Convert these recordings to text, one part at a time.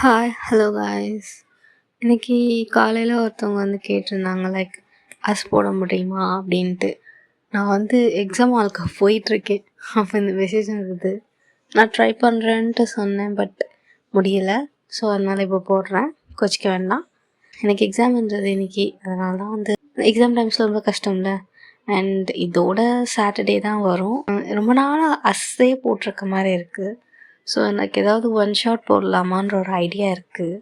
Hi hello guys. இன்னைக்கு காலையில் ஒருத்தவங்க வந்து கேட்டிருந்தாங்க லைக் போட முடியுமா அப்படின்ட்டு. நான் வந்து எக்ஸாம் ஹாலுக்கு போயிட்டுருக்கேன். அப்போ இந்த மெசேஜ் வருது. நான் ட்ரை பண்ணுறேன்ட்டு சொன்னேன், பட் முடியலை. ஸோ அதனால் இப்போ போடுறேன், கோச்சிக்க வேண்டாம். எனக்கு எக்ஸாம்ன்றது இன்னைக்கு, அதனால தான் வந்து எக்ஸாம் டைம்ஸில் ரொம்ப கஷ்டம்ல. அண்ட் இதோட சாட்டர்டே தான் வரும். ரொம்ப நாளாக போட்டிருக்க மாதிரி இருக்குது. ஸோ எனக்கு ஏதாவது ஒன் ஷாட் போடலாமான்ற ஒரு ஐடியா இருக்குது.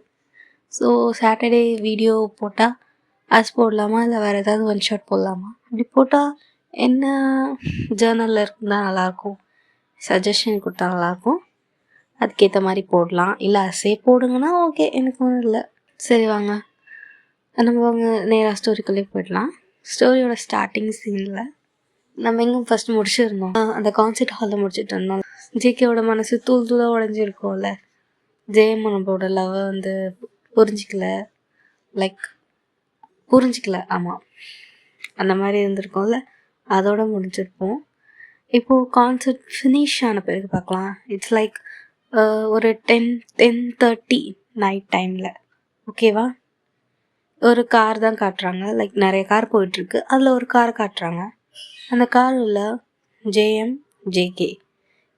ஸோ சாட்டர்டே வீடியோ போட்டால் போடலாமா, இல்லை வேறு ஏதாவது ஒன் ஷாட் போடலாமா? அப்படி போட்டால் என்ன ஜேர்னலில் இருந்தால் நல்லாயிருக்கும், சஜஷன் கொடுத்தா நல்லாயிருக்கும். அதுக்கேற்ற மாதிரி போடலாம். இல்லை போடுங்கன்னா ஓகே, எனக்கு ஒன்றும் இல்லை. சரி வாங்க நம்ம நேராக ஸ்டோரிக்குள்ளே போயிடலாம். ஸ்டோரியோட ஸ்டார்டிங் சீனில் நம்ம எங்கே ஃபஸ்ட் முடிச்சிருந்தோம், அந்த கான்சர்ட் ஹாலில் முடிச்சுட்டு இருந்தோம். ஜேகேவோட மனசு தூள் தூளாக உடஞ்சிருக்கோம்ல. ஜெயம் நம்மளோட லவ்வை வந்து புரிஞ்சிக்கல. ஆமாம், அந்த மாதிரி இருந்திருக்கோம்ல, அதோட முடிஞ்சிருப்போம். இப்போது கான்சர்ட் ஃபினிஷ் ஆன பிறகு பார்க்கலாம். இட்ஸ் லைக் ஒரு 10:30 நைட் டைமில். ஓகேவா? ஒரு கார் தான் காட்டுறாங்க. லைக் நிறைய கார் போயிட்டுருக்கு. அதில் ஒரு கார் காட்டுறாங்க. அந்த காரில் ஜேஎம், ஜேகே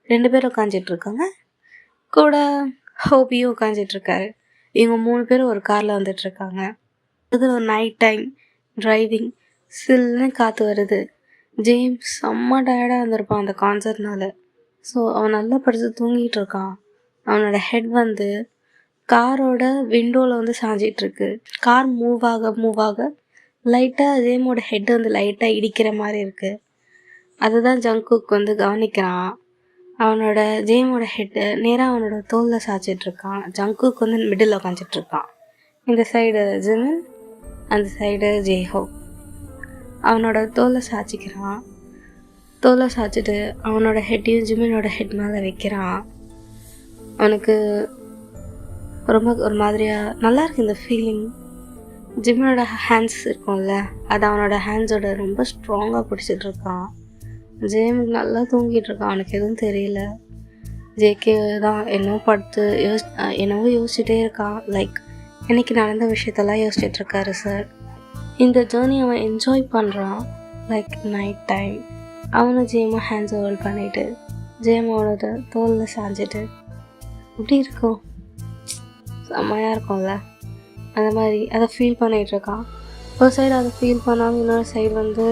2 பேர் உட்காந்துட்ருக்காங்க. கூட ஹோபியும் உட்காந்துட்ருக்காரு. இவங்க 3 பேரும் ஒரு காரில் வந்துட்டுருக்காங்க. இது ஒரு நைட் டைம் டிரைவிங். சில்லுன்னு காற்று வருது. ஜேம்ஸ் செம்ம டயர்டாக இருந்திருப்பான் அந்த கான்சர்ட்னால. ஸோ அவன் நல்லா படுத்து தூங்கிட்டு இருக்கான். அவனோட ஹெட் வந்து காரோட விண்டோவில் வந்து சாஞ்சிட்ருக்கு. கார் மூவ் ஆக லைட்டாக ஜேமோட ஹெட் வந்து லைட்டாக இடிக்கிற மாதிரி இருக்குது. அதுதான் ஜங்குக் வந்து கவனிக்கிறான். அவனோட ஜேமோட ஹெட்டு நேராக அவனோட தோலில் சாய்ச்சிட்ருக்கான். ஜங்குக் வந்து மிடில் உட்காந்துட்ருக்கான். இந்த சைடு ஜிமின், அந்த சைடு ஜேஹோ. அவனோட தோலை சாய்ச்சிக்கிறான். தோலை சாய்ச்சிட்டு அவனோட ஹெட்டையும் ஜிமினோட ஹெட் மேலே வைக்கிறான். அவனுக்கு ரொம்ப ஒரு மாதிரியாக நல்லாயிருக்கு இந்த ஃபீலிங். ஜிமினோட ஹேண்ட்ஸ் இருக்கும்ல, அது அவனோட ஹேண்ட்ஸோட ரொம்ப ஸ்ட்ராங்காக பிடிச்சிட்ருக்கான். ஜேமுக்கு நல்லா தூங்கிட்டு இருக்கான். அவனுக்கு எதுவும் தெரியல. ஜேகே தான் என்னவோ யோசிச்சுட்டே இருக்கான். லைக் இன்னைக்கு நடந்த விஷயத்தெல்லாம் யோசிச்சுட்ருக்காரு சார். இந்த ஜேர்னி அவன் என்ஜாய் பண்ணுறான். லைக் நைட் டைம் அவனை ஜேமும் ஹேண்ட்ஸ் ஹோல்ட் பண்ணிவிட்டு ஜேமோட தோலில் சாஞ்சிட்டு எப்படி இருக்கும், செம்மையாக இருக்கும்ல. அந்த மாதிரி அதை ஃபீல் பண்ணிகிட்ருக்கான். ஒரு சைடு அதை ஃபீல் பண்ணாமல் இன்னொரு சைடு வந்து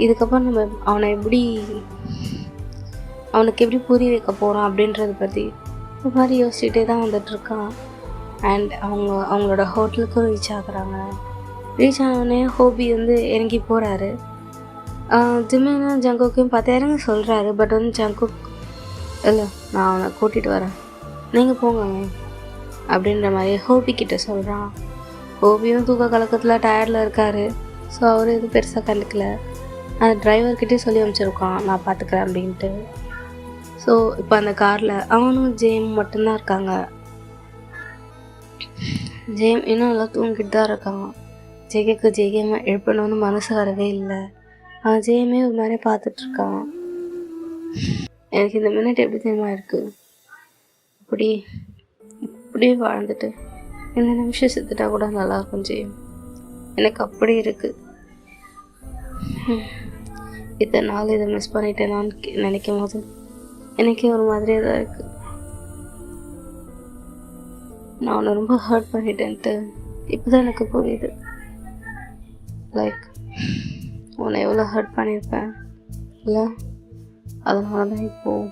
இதுக்கப்புறம் நம்ம அவனுக்கு எப்படி புரிய வைக்க போகிறோம் அப்படின்றத பற்றி இந்த மாதிரி யோசிச்சுட்டே தான் வந்துட்டுருக்கான். அண்ட் அவங்களோட ஹோட்டலுக்கும் ரீச் ஆகுறாங்க. ரீச் ஆனோடனே ஹோபி வந்து இறங்கி போகிறாரு. ஜிமினும் ஜங்குக்கையும் பார்த்து இறங்க சொல்கிறாரு. பட் வந்து ஜங்குக் இல்லை, நான் அவனை கூட்டிகிட்டு வரேன், நீங்கள் போங்க அப்படின்ற மாதிரி ஹோபிக்கிட்ட சொல்கிறான். ஹோபியும் தூக்க கலக்கத்தில் டயர்டில் இருக்கார். ஸோ அவர் எதுவும் பெருசாக கண்டுக்கல. அந்த டிரைவர்கிட்டே சொல்லி அனுப்பிச்சிருக்கான், நான் பார்த்துக்கிறேன் அப்படின்ட்டு. ஸோ இப்போ அந்த காரில் அவனும் ஜேம் மட்டும்தான் இருக்காங்க. ஜேம் இன்னும் நல்லா தூங்கிட்டு தான் இருக்கான். ஜேகேமை எழுப்பணும்னு மனசு வரவே இல்லை. அவன் ஜேமே ஒரு மாதிரி பார்த்துட்ருக்கான். எனக்கு இந்த மினிட் எப்படி தெரியுமா இருக்குது, இப்படியே வாழ்ந்துட்டு இந்த நிமிஷம் செத்துட்டா கூட நல்லாயிருக்கும் ஜேம். எனக்கு அப்படி இருக்குது. இத்தனை நாள் இதை மிஸ் பண்ணிட்டேனான்னு நினைக்கும் போது எனக்கே ஒரு மாதிரியாக தான் இருக்குது. நான் உன்னை ரொம்ப ஹர்ட் பண்ணிட்டேன்ட்டு இப்போ தான் எனக்கு புரியுது. லைக் உன்னை எவ்வளோ ஹர்ட் பண்ணியிருப்பேன் இல்லை, அதனால தான் இப்போது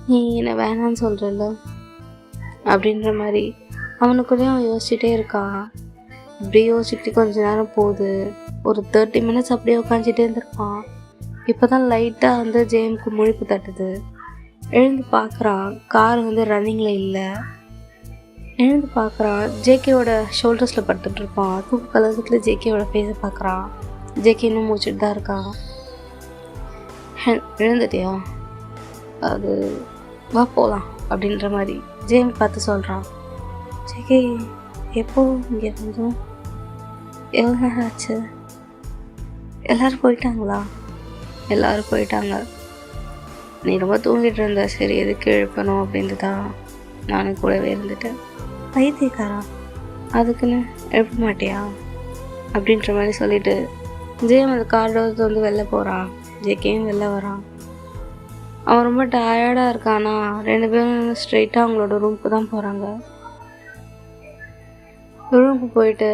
நீ என்னை வேணான்னு சொல்கிறல்ல அப்படின்ற மாதிரி அவனுக்குள்ளேயும் அவன் யோசிச்சுட்டே இருக்கான். இப்படி யோசிச்சுக்கிட்டு கொஞ்ச நேரம் போகுது. ஒரு 30 மினிட்ஸ் அப்படியே உட்காந்துட்டே இருந்திருப்பான். இப்போ தான் லைட்டாக வந்து ஜேமுக்கு முழிப்பு தட்டுது. எழுந்து பார்க்குறான், கார் வந்து ரன்னிங்கில் இல்லை. எழுந்து பார்க்குறான், ஜேகேவோட ஷோல்டர்ஸில் படுத்துட்ருப்பான். தூக்கு கலக்கத்தில் ஜேகேவோட ஃபேஸை பார்க்குறான். ஜேகே இன்னும் முடிச்சுட்டு தான் இருக்கான். எழுந்துட்டியா, அது வா போகலாம் அப்படின்ற மாதிரி ஜேம் பார்த்து சொல்கிறான். ஜேகே எப்போ இங்கே இருந்தோம், எவ்வளோ நேரம் ஆச்சு, எல்லோரும் போயிட்டாங்களா? எல்லோரும் போயிட்டாங்க. நீ ரொம்ப தூங்கிட்டு இருந்த, சரி எதுக்கு எழுப்பணும் அப்படின்ட்டு தான் நானும் கூடவே இருந்துட்டேன். பைத்தியக்காரா, அதுக்குன்னு எழுப்ப மாட்டியா அப்படின்ற மாதிரி சொல்லிட்டு ஜெயம் அந்த கார்டோர் வந்து வெளில போகிறான். ஜேகேயும் வெளில வரான். அவன் ரொம்ப டயர்டாக இருக்கானா. 2 பேரும் ஸ்ட்ரெயிட்டாக அவங்களோட ரூமுக்கு தான் போகிறாங்க. ரூமுக்கு போயிட்டு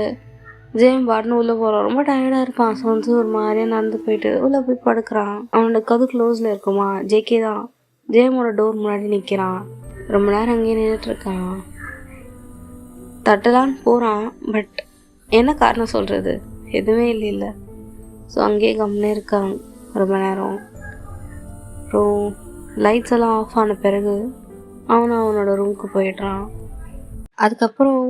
ஜெயம் பாட்னு உள்ளே போகிறான். ரொம்ப டயர்டாக இருப்பான். ஸோ வந்து ஒரு மாதிரியாக நடந்து போயிட்டு உள்ளே போய் படுக்கிறான். அவனோட கது க்ளோஸில் இருக்குமா. ஜேகே தான் ஜெயமோட டோர் முன்னாடி நிற்கிறான். ரொம்ப நேரம் அங்கேயே நின்றுட்டுருக்கான். தட்டலான்னு போகிறான். பட் என்ன காரணம் சொல்கிறது, எதுவுமே இல்லை. ஸோ அங்கேயே கம்முனே இருக்கான் ரொம்ப நேரம். அப்புறம் லைட்ஸ் எல்லாம் ஆஃப் ஆன பிறகு அவனோட ரூமுக்கு போயிடுறான். அதுக்கப்புறம்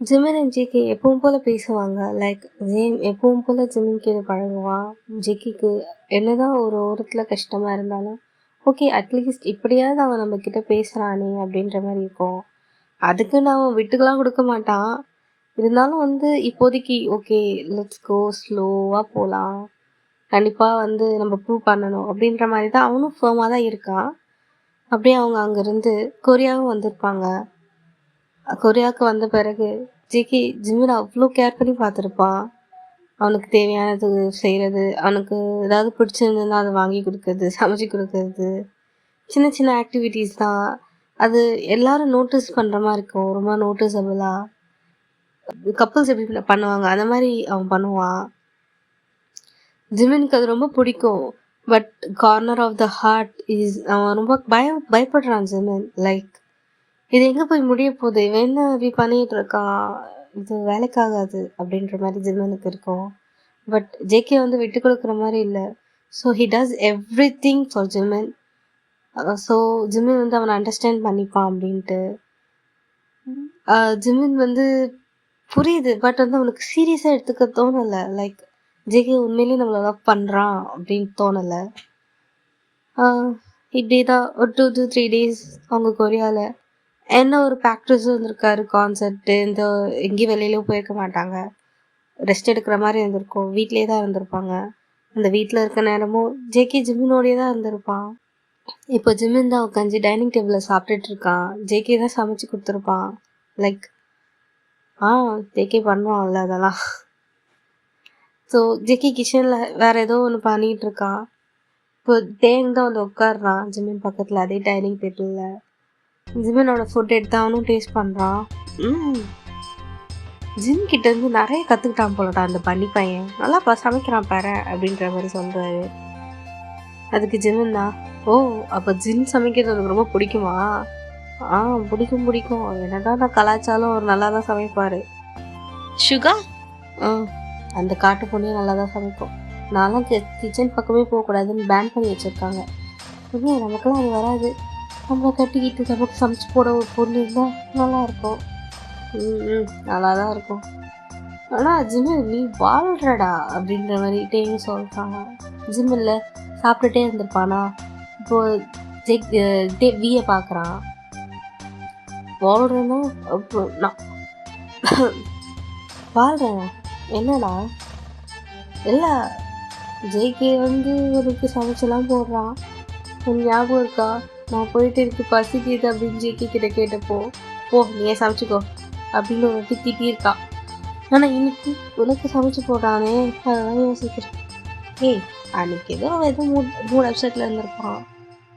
ஜிமின் அண்ட் ஜேகே எப்பவும் போல் பேசுவாங்க. லைக் ஜேம் எப்பவும் போல் ஜிமின் கிட்ட பழகுவான். ஜேகேக்கு என்னதான் ஒரு ஓரத்தில் கஷ்டமாக இருந்தாலும் ஓகே அட்லீஸ்ட் இப்படியாவது அவன் நம்மக்கிட்ட பேசுகிறானே அப்படின்ற மாதிரி இருக்கும். அதுக்கு நான் விட்டுக்கெல்லாம் கொடுக்க மாட்டான். இருந்தாலும் வந்து இப்போதைக்கு ஓகே லெட்ஸ் கோ, ஸ்லோவாக போகலாம், கண்டிப்பாக வந்து நம்ம ப்ரூவ் பண்ணணும் அப்படின்ற மாதிரி தான் அவனும் ஃபேமாக தான் இருக்கான். அப்படியே அவங்க அங்கேருந்து கொரியாவும் வந்திருப்பாங்க. கொரியாவுக்கு வந்த பிறகு ஜேகே ஜிமின் அவ்வளோ கேர் பண்ணி பார்த்துருப்பான். அவனுக்கு தேவையானது செய்கிறது, அவனுக்கு ஏதாவது பிடிச்சிருந்ததுன்னா அதை வாங்கி கொடுக்கறது, சமைச்சு கொடுக்கறது, சின்ன சின்ன ஆக்டிவிட்டீஸ் தான். அது எல்லாரும் நோட்டீஸ் பண்ணுற மாதிரி இருக்கும். ரொம்ப நோட்டீஸபிளாக கப்புள்ஸ் எப்படி பண்ணுவாங்க அந்த மாதிரி அவன் பண்ணுவான். ஜிமினுக்கு அது ரொம்ப பிடிக்கும். But corner of the heart is அவன் ரொம்ப பயப்படுறான் ஜிமின். லைக் இது எங்கே போய் முடிய போகுது, இவன் என்ன இப்படி பண்ணிகிட்டு இருக்கான், இது வேலைக்காகாது அப்படின்ற மாதிரி ஜிமினுக்கு இருக்கும். பட் ஜேகே வந்து விட்டு கொடுக்குற மாதிரி இல்லை. So he does every thing for Jimin. So Jimin வந்து அவனை அண்டர்ஸ்டாண்ட் பண்ணிப்பான் அப்படின்ட்டு. ஜிமின் வந்து புரியுது. பட் வந்து அவனுக்கு சீரியஸாக எடுத்துக்க தோணலை. லைக் ஜேகே உண்மையிலேயே நம்மளை லவ் பண்ணுறான் அப்படின்னு தோணலை. இப்படி தான் ஒரு 2-3 days அவங்க கொரியாவில் என்ன ஒரு ப்ராக்டிஸும் இருந்திருக்காரு. கான்சர்ட்டு இந்த எங்கேயும் வெளியிலும் போயிருக்க மாட்டாங்க. ரெஸ்ட் எடுக்கிற மாதிரி இருந்திருக்கும். வீட்டிலே தான் இருந்திருப்பாங்க. அந்த வீட்டில் இருக்க நேரமும் ஜேகே ஜிமினோடையே தான் இருந்திருப்பான். இப்போ ஜிமின் தான் உட்காந்து டைனிங் டேபிளில் சாப்பிட்டுட்டு இருக்கான். ஜேகே தான் சமைச்சு கொடுத்துருப்பான். லைக் ஜேகே பண்ணுவான்ல அதெல்லாம். ஸோ ஜேகே கிச்சனில் வேறு ஏதோ ஒன்று பண்ணிகிட்டு இருக்கான். இப்போ தேங் தான் வந்து உட்காடுறான் ஜிமின் பக்கத்தில் அதே டைனிங் டேபிளில். ஜிமினோட ஃபுட் எடுத்து அவனும் டேஸ்ட் பண்ணுறான். ஜிம் கிட்டேருந்து நிறைய கற்றுக்கிட்டான் போலடா அந்த பண்ணி பையன், நல்லா சமைக்கிறான் பாரு அப்படின்ற மாதிரி சொல்கிறாரு. அதுக்கு ஜிமின் தான் அப்போ ஜிம் சமைக்கிறது எனக்கு ரொம்ப பிடிக்குமா. பிடிக்கும். என்னதான் நான் கலாச்சாரம் அவர் நல்லா தான் சமைப்பார். சுகா அந்த காட்டு பொண்ணையும் நல்லா தான் சமைக்கும். நான்லாம் கிச்சன் பக்கமே போகக்கூடாதுன்னு பேன் பண்ணி வச்சுருக்காங்க. நமக்கெல்லாம் அது வராது. நம்மளை கட்டிக்கிட்டு நமக்கு சமைச்சு போட ஒரு பொண்ணு இருந்தால் நல்லாயிருக்கும். நல்லா தான் இருக்கும். ஆனால் ஜிமின் நீ வாழ்றடா அப்படின்ற மாதிரி டேயும் சொல்லிட்டாங்க. ஜிம்மில் சாப்பிட்டுட்டே இருந்திருப்பானா. இப்போது வியை பார்க்குறான். வாழ்றேன்னா அப்போ நான் வாழ்கிறேன் என்னடா இல்லை. ஜேகே வந்து உனக்கு சமைச்செல்லாம் போடுறான். உன் ஞாபகம் இருக்கா, நான் போயிட்டு இருக்கு பசிக்குது அப்படின்னு ஜேகே கிட்ட கேட்டப்போ நீயே சமைச்சிக்கோ அப்படின்னு ஒரு வாட்டி திட்டியிருக்கான். ஆனால் இன்னைக்கு உனக்கு சமைச்சு போடுறானே அதெல்லாம் யோசிக்கிறேன். அன்னைக்கு ஏதோ மூணு அப்செட்டில் இருந்திருப்பான்.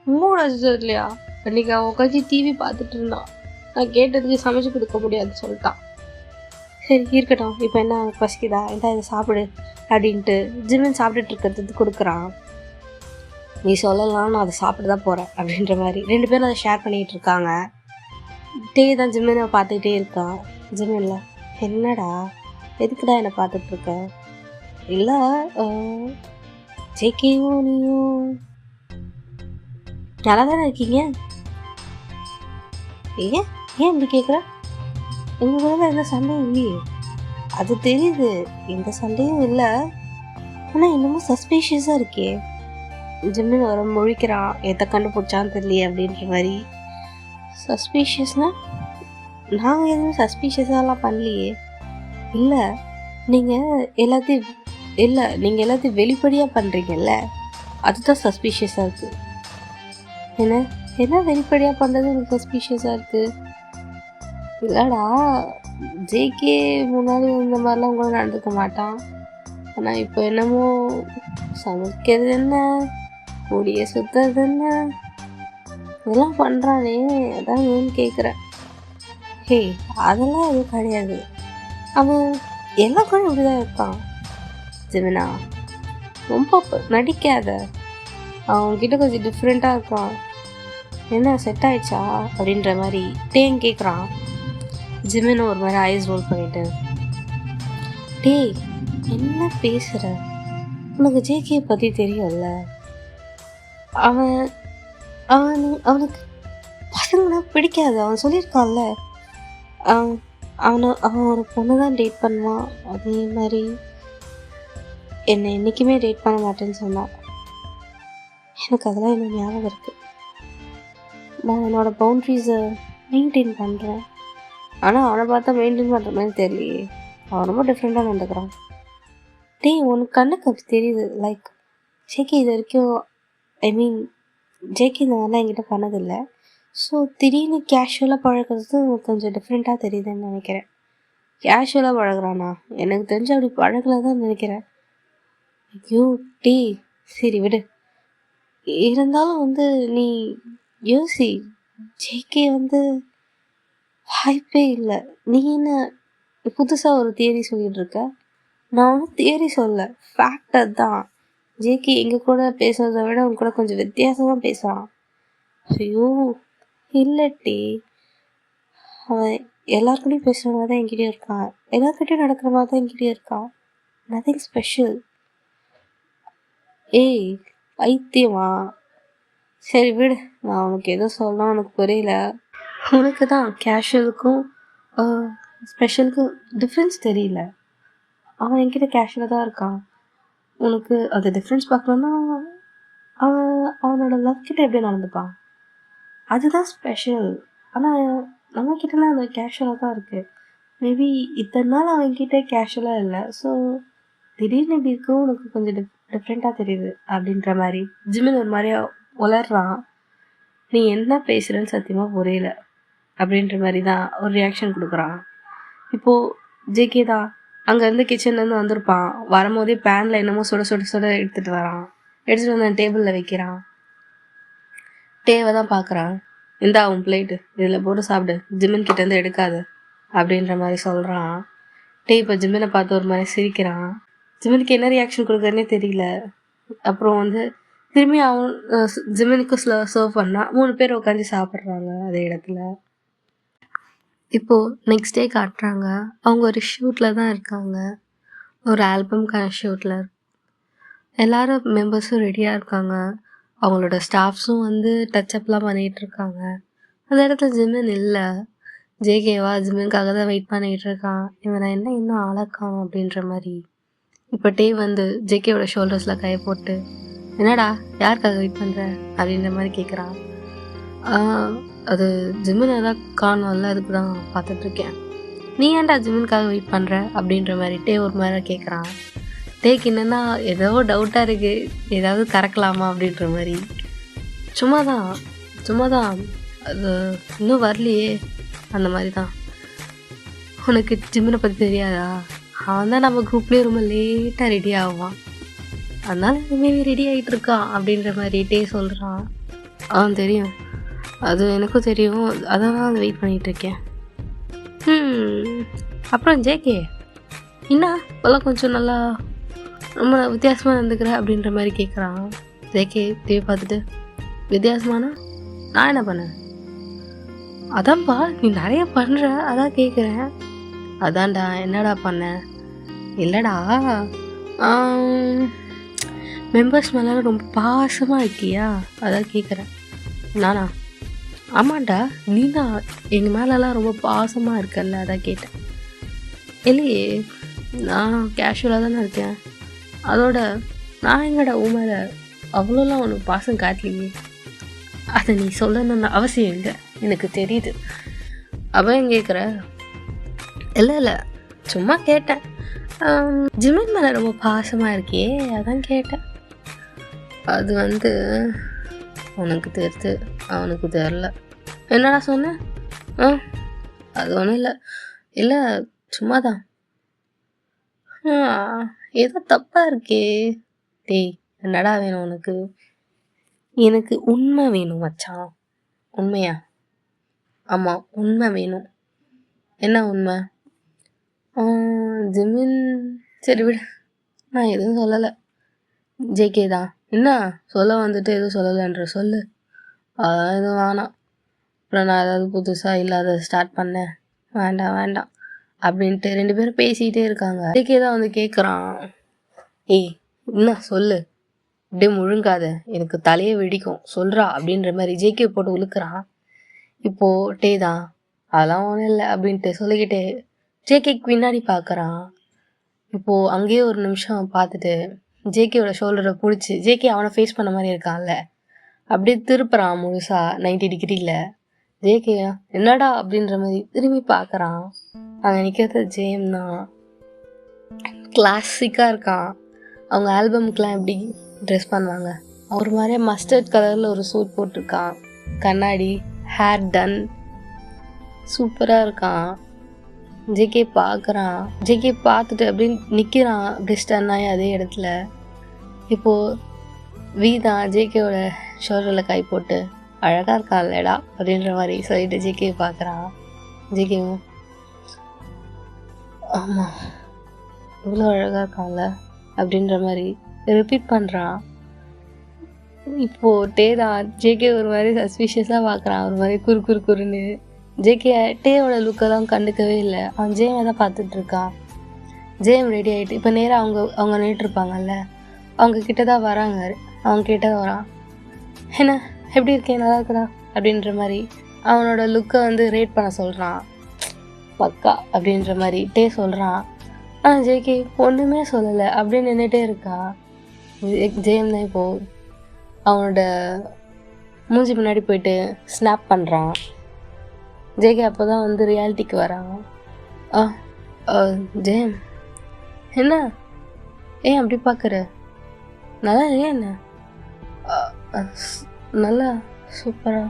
3 அப்செட்லையா அன்னைக்கு அவன் உட்காந்து டிவி பார்த்துட்டு இருந்தான். நான் கேட்டதுக்கு சமைச்சு கொடுக்க முடியாதுன்னு சொல்லிட்டான். சரி இருக்கட்டும், இப்போ என்ன பசிக்குதா, என்ன இதை சாப்பிடு அப்படின்ட்டு ஜிமின் சாப்பிட்டுட்டு இருக்கிறதுக்கு கொடுக்குறான். நீ சொல்லலாம், நான் அதை சாப்பிட்டு தான் போகிறேன் அப்படின்ற மாதிரி 2 பேரும் அதை ஷேர் பண்ணிகிட்டு இருக்காங்க. தான் ஜிமினை பார்த்துக்கிட்டே இருக்கான். ஜிமின்ல என்னடா எதுக்குடா என்னை பார்த்துட்ருக்க. இல்லை ஜேகேவும் நீயும் நல்லா தானே இருக்கீங்க. ஏன் இப்படி கேட்குற. எங்களுக்குள்ள எந்த சண்டையும் இல்லையே. அது தெரியுது, எந்த சண்டையும் இல்லை. ஆனால் இன்னமும் சஸ்பீஷியஸாக இருக்கே. ஜிம்மின் வர முழிக்கிறான். எதை கண்டுபிடிச்சான்னு தெரியலையே அப்படின்ற மாதிரி. சஸ்பீஷியஸ்னால் நாங்கள் எதுவும் சஸ்பீஷியஸாலாம் பண்ணலையே. இல்லை நீங்கள் எல்லாத்தையும் வெளிப்படையாக பண்ணுறீங்கல்ல, அதுதான் சஸ்பீஷியஸாக இருக்குது. என்ன வெளிப்படையாக பண்ணுறது எனக்கு சஸ்பீஷியஸாக இருக்குது. இல்லைடா, ஜேகே முன்னாடி இந்த மாதிரிலாம் கூட நடந்துக்க மாட்டான். ஆனால் இப்போ என்னமோ சமைக்கிறது என்ன, கூடிய சுற்றுறது என்ன, இதெல்லாம் பண்ணுறானே, அதான் ஏன்னு கேட்குறேன். ஹே, அதெல்லாம் எதுவும் கிடையாது. அவன் எல்லா கூட இப்படி தான் இருக்கான். ஜெமினா, ரொம்ப நடிக்காத. அவன்கிட்ட கொஞ்சம் டிஃப்ரெண்ட்டாக இருக்கான். என்ன செட் ஆயிடுச்சா அப்படின்ற மாதிரி டேன் கேட்குறான். ஜிமின் ஒரு மாதிரி ஐஸ் ரோல் பண்ணிட்டு, டேய் என்ன பேசுகிற, உனக்கு ஜேகே பற்றி தெரியும்ல, அவன் அவன் அவனுக்கு பசங்கன்னா பிடிக்காது. அவன் சொல்லியிருக்கான்ல, அவன் ஒரு பொண்ணு தான் டேட் பண்ணுவான். அதே மாதிரி என்னை என்றைக்குமே டேட் பண்ண மாட்டேன்னு சொன்னான். எனக்கு அதெல்லாம் இன்னும் ஞாபகம் இருக்குது. நான் என்னோடய பவுண்ட்ரிஸை மெயின்டைன் பண்ணுறேன். ஆனால் அவனை பார்த்தா மெயின்டைன் பண்ணுற மாதிரி தெரியலையே, அவன் ரொம்ப டிஃப்ரெண்ட்டாக நடந்துக்கிறான். டேய், உனக்கு கண்ணுக்கு அப்படி தெரியுது. லைக் ஜேகே இது வரைக்கும், ஐ மீன் ஜேகே இந்த மாதிரிலாம் என்கிட்ட பண்ணதில்லை. ஸோ திடீர்னு கேஷுவலாக பழகிறது கொஞ்சம் டிஃப்ரெண்ட்டாக தெரியுதுன்னு நினைக்கிறேன். கேஷுவலாக பழகுறானா? எனக்கு தெரிஞ்சு அப்படி பழகலை தான் நினைக்கிறேன். ஐயோ டே, சரி விடு. இருந்தாலும் நீ யோசி, ஜேகே வாய்ப்பே இல்லை. நீ என்ன புதுசாக ஒரு தியரி சொல்லிகிட்டு இருக்க? நான் ஒன்றும் தியரி சொல்ல, ஃபேக்டர் தான். ஜேகே எங்கள் கூட பேசுறதை விட அவங்க கூட கொஞ்சம் வித்தியாசமாக பேசுகிறான். ஐயோ இல்லட்டி, அவன் எல்லாருக்கிட்டையும் பேசுகிற மாதிரி தான் என்கிட்டயும் இருக்கான், எல்லாருக்கிட்டையும் நடக்கிற மாதிரி தான் என்கிட்டயும் இருக்கான். Nothing special. ஏய் பைத்தியமா? சரி விடு, நான் உனக்கு எதோ சொல்லலாம், உனக்கு புரியல. உனக்கு தான் கேஷுவலுக்கும் ஸ்பெஷலுக்கும் டிஃப்ரென்ஸ் தெரியல. அவன் என்கிட்ட கேஷுவலாக தான் இருக்கான். உனக்கு அந்த டிஃப்ரென்ஸ் பார்க்கலன்னா அவனோட லவ் கிட்ட எப்படி நடந்துப்பான், அதுதான் ஸ்பெஷல். ஆனால் நம்மக்கிட்டலாம் அந்த கேஷுவலாக தான் இருக்குது. மேபி இத்தனை நாள் அவன்கிட்ட கேஷுவலாக இல்லை. ஸோ திடீர்னு இப்படி இருக்கும், உனக்கு கொஞ்சம் டிஃப்ரெண்ட்டாக தெரியுது அப்படின்ற மாதிரி ஜிமின் ஒரு மாதிரியா உளர்றான். நீ என்ன பேசுகிறேன்னு சத்தியமாக புரியல அப்படின்ற மாதிரி தான் ஒரு ரியாக்ஷன் கொடுக்குறான். இப்போது ஜேகே தான் அங்கேருந்து கிச்சன்லேருந்து வந்திருப்பான். வரும்போதே பேனில் என்னமோ சுட எடுத்துகிட்டு வரான். எடுத்துகிட்டு வந்து டேபிளில் வைக்கிறான். டேவை தான் பார்க்குறான். இந்தா உன் பிளேட்டு, இதில் போட்டு சாப்பிடு, ஜிமின் கிட்டேருந்து எடுக்காது அப்படின்ற மாதிரி சொல்கிறான். டே இப்போ ஜிமினை பார்த்து ஒரு மாதிரி சிரிக்கிறான். ஜிமினுக்கு என்ன ரியாக்ஷன் கொடுக்குறதுனே தெரியல. அப்புறம் திரும்பி அவன் ஜிமினுக்கு சர்வ் பண்ணால் 3 பேர் உட்காந்து சாப்பிட்றாங்க அதே இடத்துல. இப்போது நெக்ஸ்ட் டே காட்டுறாங்க. அவங்க ஒரு ஷூட்டில் தான் இருக்காங்க, ஒரு ஆல்பம்க்கான ஷூட்டில். எல்லாரும் மெம்பர்ஸும் ரெடியாக இருக்காங்க. அவங்களோட ஸ்டாஃப்ஸும் டச்சப்லாம் பண்ணிகிட்ருக்காங்க. அந்த இடத்துல ஜிமின் இல்லை. ஜேகேவா ஜிமினுக்காக தான் வெயிட் பண்ணிகிட்டு இருக்கான். இவனை என்ன இன்னும் ஆளக்கான் அப்படின்ற மாதிரி. இப்போ டே ஜேகேவோட ஷோல்டர்ஸில் கையை போட்டு, என்னடா யாருக்காக வெயிட் பண்ணுற அப்படின்ற மாதிரி கேட்குறான். அது ஜிமின் எதாவது காணும்ல, அதுக்கு தான் பார்த்துட்ருக்கேன். நீ ஏன்டா ஜிமினுக்காக வெயிட் பண்ணுற அப்படின்ற மாதிரி டே ஒரு மாதிரி கேட்குறான். டேக்கு என்னென்னா ஏதோ டவுட்டாக இருக்குது, ஏதாவது கறக்கலாமா அப்படின்ற மாதிரி. சும்மா தான் அது இன்னும் வரலையே அந்த மாதிரி தான். உனக்கு ஜிமினை பற்றி தெரியாதா? அவன் தான் நம்ம குரூப்லேயே ரொம்ப லேட்டாக ரெடி ஆகுவான், அதனால இனிமேல் ரெடி ஆகிட்டு இருக்கான் அப்படின்ற மாதிரி டே சொல்கிறான். அவன் தெரியும், அது எனக்கும் தெரியும், அதான் நான் வெயிட் பண்ணிகிட்ருக்கேன். அப்புறம் ஜேகே என்ன இப்போல்லாம் கொஞ்சம் நல்லா ரொம்ப வித்தியாசமாக இருந்துக்கிற அப்படின்ற மாதிரி கேட்குறான். ஜேகே தேவை பார்த்துட்டு, வித்தியாசமானா நான் என்ன பண்ணேன்? அதான்ப்பா நீ நிறைய பண்ணுற, அதான் கேட்குறேன். அதான்டா என்னடா பண்ண? இல்லைடா, மெம்பர்ஸ் மேலே ரொம்ப பாசமாக இருக்கியா, அதான் கேட்குறேன். நானா? ஆமாண்டா, நீ தான் எங்கள் மேலெலாம் ரொம்ப பாசமாக இருக்கல்ல, அதான் கேட்டேன். இல்லையே, நான் கேஷுவலாக தானே இருக்கேன். அதோட நான் எங்கடா உன் மேலே அவ்வளோலாம் உனக்கு பாசம் காட்டலையே. அதை நீ சொல்லணும்னு அவசியம் இல்லை, எனக்கு தெரியுது. அவன் கேட்குற? இல்லை சும்மா கேட்டேன். ஜிமின் மேலே ரொம்ப பாசமாக இருக்கியே, அதான் கேட்டேன். அது உனக்கு தெரியுது, அவனுக்கு தெரில. என்னடா சொன்னேன்? அது ஒன்றும் இல்லை. இல்லை, சும்மா தான். ஏதோ தப்பாக இருக்கே. டேய், என்னடா வேணும் உனக்கு? எனக்கு உண்மை வேணும் மச்சான். உண்மையா? ஆமாம், உண்மை வேணும். என்ன உண்மை? ஜிமின். சரி விடு, நான் எதுவும் சொல்லலை. ஜேகே தான். என்ன சொல்ல வந்துட்டு எதுவும் சொல்லலைன்ற சொல்லு. அதான் எதுவும் வேணாம். அப்புறம் நான் ஏதாவது புதுசாக இல்லாத ஸ்டார்ட் பண்ணேன். வேண்டாம் வேண்டாம் அப்படின்ட்டு 2 பேரும் பேசிக்கிட்டே இருக்காங்க. ஜேகே தான் வந்து கேட்குறான், ஏய் என்ன சொல்லு, அப்படியே முழுங்காத, எனக்கு தலையே வெடிக்கும், சொல்கிறா அப்படின்ற மாதிரி ஜேகே போட்டு உழுக்கிறான். இப்போது டே தான், அதெல்லாம் ஒன்றும் இல்லை அப்படின்ட்டு சொல்லிக்கிட்டே ஜேகேக்கு பின்னாடி பார்க்குறான். இப்போது அங்கேயே ஒரு நிமிஷம் பார்த்துட்டு ஜேகேயோட ஷோல்டரை பிடிச்சி, ஜேகே அவனை ஃபேஸ் பண்ண மாதிரி இருக்கான்ல, அப்படியே திருப்புறான் முழுசா 90 டிகிரியில். ஜேகே என்னடா அப்படின்ற மாதிரி திரும்பி பார்க்குறான். அங்கே நிற்கிறது ஜேம் தான். கிளாசிக்காக இருக்கான். அவங்க ஆல்பம்க்கெலாம் எப்படி ட்ரெஸ் பண்ணுவாங்க, ஒரு மாதிரியே மஸ்டர்ட் கலரில் ஒரு சூட் போட்டிருக்கான், கண்ணாடி, ஹேர் டன், சூப்பராக இருக்கான். ஜேகே பார்க்குறான். ஜேகே பார்த்துட்டு அப்படின்னு நிற்கிறான், அப்படி ஸ்டன் ஆகி அதே இடத்துல. இப்போது வீதான் ஜேகேவோட ஷோல்டரில் கை போட்டு, அழகாக இருக்கான்லடா அப்படின்ற மாதிரி சொல்லிட்டு ஜேகே பார்க்குறான். ஜேகேவும் ஆமாம் இவ்வளோ அழகாக இருக்கான்ல அப்படின்ற மாதிரி ரிப்பீட் பண்ணுறான். இப்போது டே தான் ஜேகே ஒரு மாதிரி சஸ்பீஷியஸாக பார்க்குறான், ஒரு மாதிரி குறுன்னு. ஜேகே டேயோட லுக்கெல்லாம் கண்டுக்கவே இல்லை. அவன் ஜேமை தான் பார்த்துட்ருக்கான். ஜேம் ரெடி ஆகிட்டு இப்போ நேராக அவங்க நின்றுட்டுருப்பாங்கல்ல, அவங்க கிட்ட தான் வராங்க. அவங்க கிட்ட தான் வரான். என்ன எப்படி இருக்கேன், நல்லா இருக்குடா அப்படின்ற மாதிரி அவனோட லுக்கை வந்து ரேட் பண்ண சொல்கிறான். பக்கா அப்படின்ற மாதிரி டே சொல்கிறான். ஆனால் ஜேகே ஒன்றுமே சொல்லலை, அப்படியே நின்றுட்டே இருக்கான். ஜேம் தான் இப்போது அவனோட மூஞ்சி முன்னாடி போயிட்டு ஸ்னாப் பண்ணுறான். ஜேகே அப்போ தான் வந்து ரியாலிட்டிக்கு வரான். ஜேம் என்ன ஏன் அப்படி பார்க்குற, நல்லா ஏன் என்ன, நல்லா சூப்பராக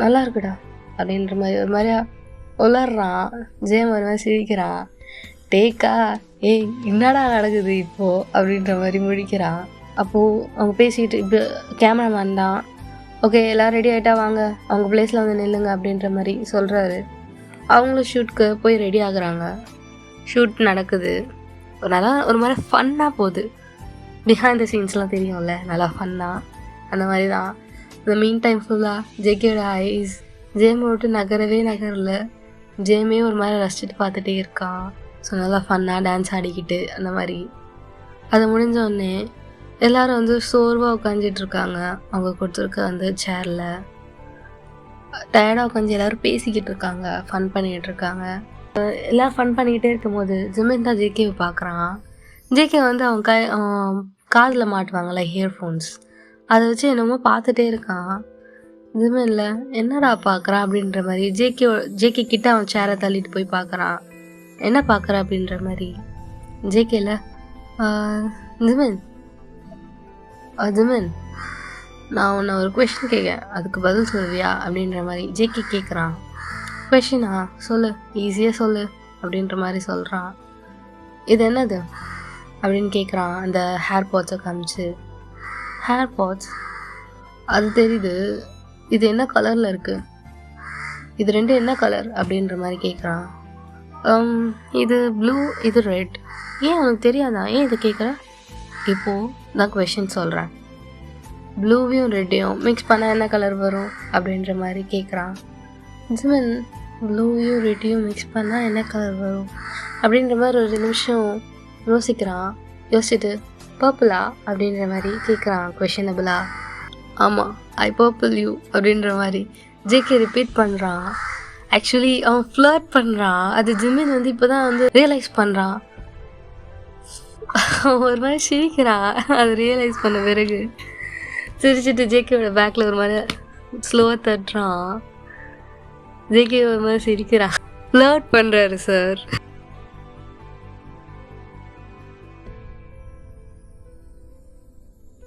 நல்லா இருக்குடா அப்படின்ற மாதிரி ஒரு மாதிரியா உளர்றான். ஜேம் ஒரு மாதிரி சிரிக்கிறான். டேக்கா ஏய் என்னடா நடக்குது இப்போது அப்படின்ற மாதிரி முழிக்கிறான். அப்போது அவங்க பேசிக்கிட்டு இப்போ கேமராமேன் தான், ஓகே எல்லோரும் ரெடி ஆகிட்டா வாங்க அவங்க பிளேஸில் வந்து நில்லுங்க அப்படின்ற மாதிரி சொல்கிறாரு. அவங்களும் ஷூட்க்கு போய் ரெடி ஆகுறாங்க. ஷூட் நடக்குது. நல்லா ஒரு மாதிரி ஃபன்னாக போகுது. பிஹைண்ட் த சீன்ஸ்லாம் தெரியும்ல, நல்லா ஃபன்னாக அந்த மாதிரி தான். இந்த மீன் டைம் ஃபுல்லாக ஜேகேயோட ஐஸ் ஜேமை விட்டு நகரல. ஜேமே ஒரு மாதிரி ரசிச்சுட்டு பார்த்துட்டே இருக்கான். ஸோ நல்லா ஃபன்னாக டான்ஸ் ஆடிக்கிட்டு அந்த மாதிரி. அது முடிஞ்சோடனே எல்லோரும் வந்து சோர்வாக உட்காந்துட்ருக்காங்க. அவங்க கொடுத்துருக்க அந்த சேரில் டயர்டாக உட்காந்து எல்லோரும் பேசிக்கிட்டு இருக்காங்க, ஃபன் பண்ணிக்கிட்டு இருக்காங்க. எல்லோரும் ஃபன் பண்ணிக்கிட்டே இருக்கும்போது ஜிமின் தான் ஜேகேவை பார்க்குறான். ஜேகே வந்து அவன் காதில் மாட்டுவாங்கள்ல இயர்ஃபோன்ஸ், அதை வச்சு என்னமோ பார்த்துட்டே இருக்கான். ஜிமின்ல என்னடா பார்க்குறான் அப்படின்ற மாதிரி ஜேகே கிட்ட அவன் சேரை தள்ளிட்டு போய் பார்க்குறான். என்ன பார்க்குற அப்படின்ற மாதிரி. ஜேகேல ஜிமின் நான் உன்னை ஒரு கொஷின் கேட்கேன், அதுக்கு பதில் சொல்லுவியா அப்படின்ற மாதிரி ஜேகே கேட்குறான். கொஷினா சொல்லு, ஈஸியாக சொல்லு அப்படின்ற மாதிரி சொல்கிறான். இது என்னது அப்படின்னு கேட்குறான். அந்த ஹேர் பாட்ஸை காமிச்சு, ஹேர் பாட்ஸ் அது தெரியுது, இது என்ன கலரில் இருக்குது, இது ரெண்டு என்ன கலர் அப்படின்ற மாதிரி கேட்குறான். இது ப்ளூ, இது ரெட். ஏன் உனக்கு தெரியாதா, ஏன் இதை கேட்குற? இப்போது நான் கொஷின் சொல்கிறேன். ப்ளூவையும் ரெட்டையும் மிக்ஸ் பண்ணால் என்ன கலர் வரும் அப்படின்ற மாதிரி கேட்குறான். ஜிமின் ப்ளூவையும் ரெட்டையும் மிக்ஸ் பண்ணால் என்ன கலர் வரும் அப்படின்ற மாதிரி ஒரு நிமிஷம் யோசிக்கிறான். யோசிச்சுட்டு பர்பிளா அப்படின்ற மாதிரி கேட்குறான் கொஷனபிளா. ஆமாம், ஐ பர்பிள் யூ அப்படின்ற மாதிரி ஜேகே ரிப்பீட் பண்ணுறான். ஆக்சுவலி அவன் ஃப்ளர்ட் பண்ணுறான். அது ஜிமின் வந்து இப்போ தான் வந்து ரியலைஸ் பண்ணுறான். ஒரு மாதிரி சிரிக்கிறான் அது ரியலைஸ் பண்ண பிறகு. சிரிச்சுட்டு ஜேகேவோட பேக்கில் ஒரு மாதிரி ஸ்லோவாக தட்டுறான். ஜேகே ஒரு மாதிரி சிரிக்கிறான். ஃப்ளர்ட் பண்ணுறாரு சார்.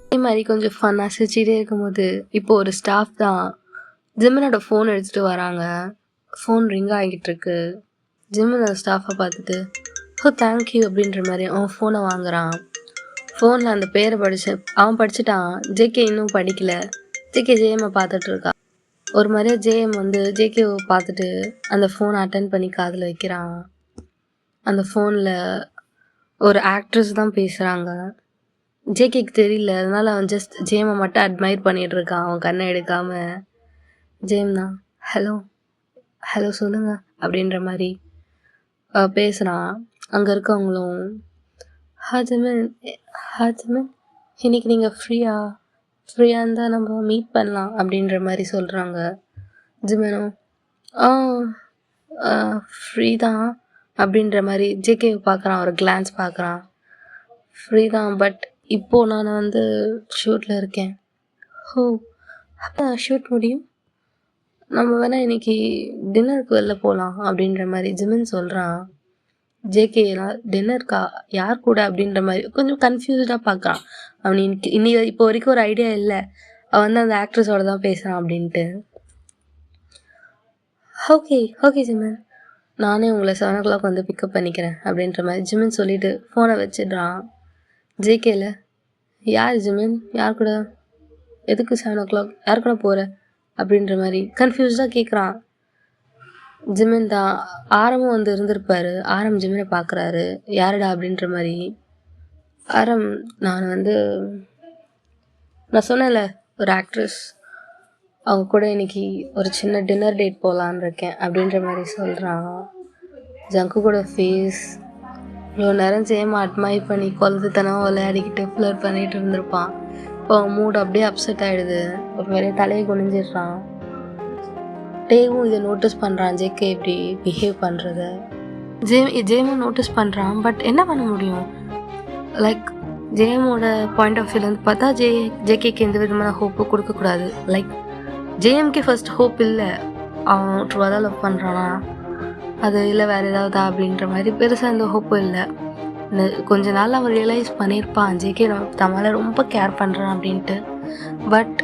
அதே மாதிரி கொஞ்சம் ஃபன்னாக சிரிச்சிட்டே இருக்கும்போது இப்போது ஒரு ஸ்டாஃப் தான் ஜிமினோட ஃபோன் எடுத்துகிட்டு வராங்க. ஃபோன் ரிங் ஆகிட்டுருக்கு. ஜிம்மில் அந்த ஸ்டாஃபை பார்த்துட்டு தேங்க்யூ அப்படின்ற மாதிரி அவன் ஃபோனை வாங்குறான். ஃபோனில் அந்த பேரை அவன் படிச்சுட்டான். ஜேகே இன்னும் படிக்கல. ஜேகே ஜேஎம்மை பார்த்துட்டு இருக்கான். ஒரு மாதிரியாக ஜேஎம் வந்து ஜேகேவை பார்த்துட்டு அந்த ஃபோனை அட்டன் பண்ணி காதில் வைக்கிறான். அந்த ஃபோனில் ஒரு ஆக்ட்ரஸ் தான் பேசுகிறாங்க. ஜேகேக்கு தெரியல, அதனால அவன் ஜஸ்ட் ஜேஎம்மை மட்டும் அட்மையர் பண்ணிகிட்டு இருக்கான். அவன் கண்ணை எடுக்காமல். ஜேஎம் தான் ஹலோ சொல்லுங்க அப்படின்ற மாதிரி பேசுகிறான். அங்கே இருக்கவங்களும் ஹாஜமன் இன்னைக்கு நீங்கள் ஃப்ரீயாக இருந்தால் நம்ம மீட் பண்ணலாம் அப்படின்ற மாதிரி சொல்கிறாங்க. ஜிமனும் ஃப்ரீ தான் அப்படின்ற மாதிரி ஜேகேவை பார்க்குறான். ஒரு கிளான்ஸ் பார்க்குறான். ஃப்ரீ தான், பட் இப்போது நான் வந்து ஷூட்டில் இருக்கேன். அப்போ ஷூட் முடியும், நம்ம வேணால் இன்றைக்கி டின்னருக்கு வெளில போகலாம் அப்படின்ற மாதிரி ஜிமன் சொல்கிறான். ஜேகே டின்னருக்கா, யார் கூட அப்படின்ற மாதிரி கொஞ்சம் கன்ஃபியூஸ்டாக பார்க்குறான். அவன் இன்னைக்கு இப்போ வரைக்கும் ஒரு ஐடியா இல்லை, அவன் வந்து அந்த ஆக்ட்ரஸோட தான் பேசுகிறான் அப்படின்ட்டு. ஓகே ஜிமன், நானே உங்களை 7 o'clock வந்து பிக்கப் பண்ணிக்கிறேன் அப்படின்ற மாதிரி ஜிமன் சொல்லிவிட்டு ஃபோனை வச்சிடுறான். ஜேகேல யார் ஜிமன், யார் கூட, எதுக்கு 7 o'clock, யார் கூட போகிற அப்படின்ற மாதிரி கன்ஃபியூஸ்டாக கேட்குறான். ஜிமன் தான். ஆரமும் வந்து இருந்திருப்பாரு. ஆரம் ஜிமனை பார்க்குறாரு. யாருடா அப்படின்ற மாதிரி. ஆரம், நான் சொன்னேன்ல ஒரு ஆக்ட்ரஸ், அவங்க கூட இன்னைக்கு ஒரு சின்ன டின்னர் டேட் போகலான்னு இருக்கேன் அப்படின்ற மாதிரி சொல்கிறான். ஜங்கு கூட ஃபேஸ் இவ்வளோ நேரம் ஜேமா அட்மைர் பண்ணி குழந்தைத்தனம் விளையாடிக்கிட்டு ஃப்ளர் பண்ணிகிட்டு இருந்திருப்பான். இப்போ மூட் அப்படியே அப்செட் ஆகிடுது. ஒரு மாதிரியே தலையை குனிஞ்சிடுறான். டேவும் இதை நோட்டீஸ் பண்ணுறான், ஜேகே இப்படி பிஹேவ் பண்ணுறத. ஜேமும் நோட்டீஸ் பண்ணுறான். பட் என்ன பண்ண முடியும், லைக் ஜேஎமோட பாயிண்ட் ஆஃப் வியூலேருந்து பார்த்தா ஜேகேக்கு எந்த விதமான ஹோப்பு கொடுக்கக்கூடாது. லைக் ஜேஎம்கே ஃபர்ஸ்ட் ஹோப் இல்லை, அவன் ட்ரூவாக தான் லவ் பண்ணுறானா அது இல்லை வேறு ஏதாவதா அப்படின்ற மாதிரி பெருசாக எந்த ஹோப்பும் இல்லை. இந்த கொஞ்ச நாள் அவன் ரியலைஸ் பண்ணியிருப்பான் ஜேகே தம்மால ரொம்ப கேர் பண்ணுறான் அப்படின்ட்டு. பட்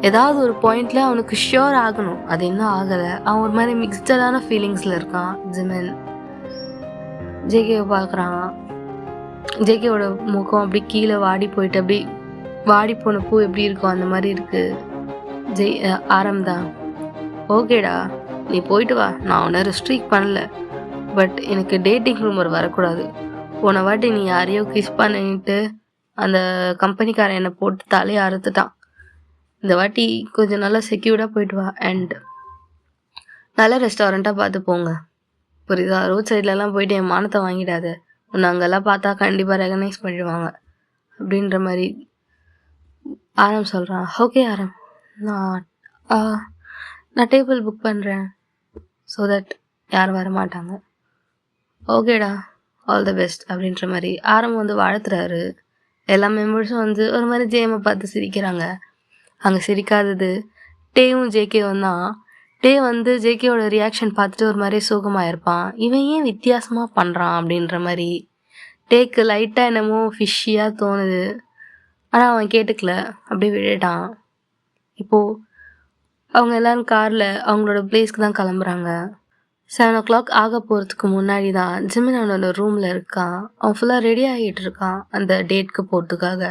ஏதாவது ஒரு பாயிண்டில் அவனுக்கு ஷியோர் ஆகணும், அது இன்னும் ஆகலை. அவன் ஒரு மாதிரி மிக்ஸ்டடான ஃபீலிங்ஸில் இருக்கான். ஜிமன் ஜேகேவை பார்க்குறான். ஜேகேவோட முகம் அப்படி கீழே வாடி போயிட்டு, அப்படி வாடி போன பூ எப்படி இருக்கும் அந்த மாதிரி இருக்குது. ஆரம் தான், ஓகேடா நீ போயிட்டு வா, நான் உன்னை ரெஸ்ட்ரிக்ட் பண்ணல, பட் எனக்கு டேட்டிங் ரூமர் வரக்கூடாது. போன வாட்டி நீ யாரையோ கிஸ் பண்ணிட்டு அந்த கம்பெனிக்காரன் என்னை போட்டு தலையை அறுத்துட்டான். இந்த வாட்டி கொஞ்சம் நல்லா செக்யூர்டாக போயிட்டு வா, அண்ட் நல்ல ரெஸ்டாரண்ட்டாக பார்த்து போங்க, புரியுதா? ரோட் சைட்லலாம் போயிட்டு என் மானத்தை வாங்கிடாத, உன்னை அங்கெல்லாம் பார்த்தா கண்டிப்பாக ரெகனைஸ் பண்ணிடுவாங்க அப்படின்ற மாதிரி ஆரம் சொல்கிறான். ஓகே ஆரம், நான் டேபிள் புக் பண்ணுறேன் ஸோ தட் யாரும் வர மாட்டாங்க. ஓகேடா, ஆல் த பெஸ்ட் அப்படின்ற மாதிரி ஆரம் வந்து வாழ்த்துறாரு. எல்லா மெம்பர்ஸும் வந்து ஒரு மாதிரி ஜேஎம்மை பார்த்து சிரிக்கிறாங்க. அங்கே சிரிக்காதது டேவும் ஜேகேவும் தான். டே வந்து ஜேகேவோட ரியாக்ஷன் பார்த்துட்டு ஒரு மாதிரி சோகமாக இருப்பான். இவன் ஏன் வித்தியாசமாக பண்ணுறான் அப்படின்ற மாதிரி டேக்கு லைட்டாக என்னமோ ஃபிஷ்ஷியாக தோணுது. ஆனால் அவன் கேட்டுக்கல, அப்படியே விட்டுட்டான். இப்போது அவங்க எல்லோரும் காரில் அவங்களோட பிளேஸ்க்கு தான் கிளம்புறாங்க. 7 o'clock ஆக போகிறதுக்கு முன்னாடி தான் ஜிமின் அவனோட ரூமில் இருக்கான். அவன் ஃபுல்லாக ரெடி ஆகிட்டு இருக்கான் அந்த டேட்க்கு போகிறதுக்காக.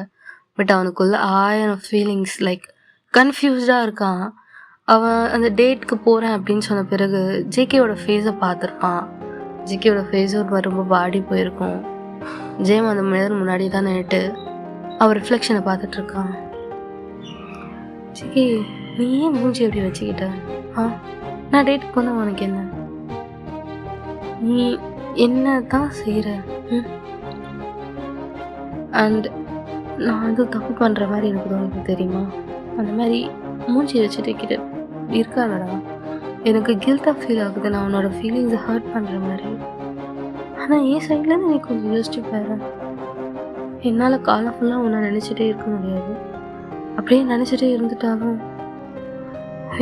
பட் அவனுக்குள்ள 1000 ஃபீலிங்ஸ், லைக் கன்ஃபியூஸ்டாக இருக்கான். அவன் அந்த டேட்க்கு போகிறேன் அப்படின்னு சொன்ன பிறகு ஜேகேவோட ஃபேஸை பார்த்துருப்பான். ஜேகேவோட ஃபேஸும் ரொம்ப பாடி போயிருக்கும். ஜேம் அந்த மிரர் முன்னாடி தான் நின்றுட்டு அவன் ரிஃப்ளெக்ஷனை பார்த்துட்ருக்கான். ஜேகே, நீ ஏன் மூஞ்சி எப்படி வச்சுக்கிட்ட? நான் டேட்டுக்கு போனால் உனக்கு என்ன? நீ என்ன தான் செய்கிற? அண்ட் நான் வந்து தப்பு பண்ணுற மாதிரி எனக்கு உனக்கு தெரியுமா? அந்த மாதிரி மூஞ்சி வச்சுட்டு இருக்காதடா. எனக்கு கில்ட்டாக ஃபீல் ஆகுது, நான் உன்னோட ஃபீலிங்ஸை ஹர்ட் பண்ணுற மாதிரி. ஆனால் என் சைட்லேருந்து நீ கொஞ்சம் யோசிச்சு பாரு. என்னால் காலம் ஃபுல்லாக உன்னை நினச்சிட்டே இருக்க முடியாது. அப்படியே நினச்சிட்டே இருந்துட்டாலும்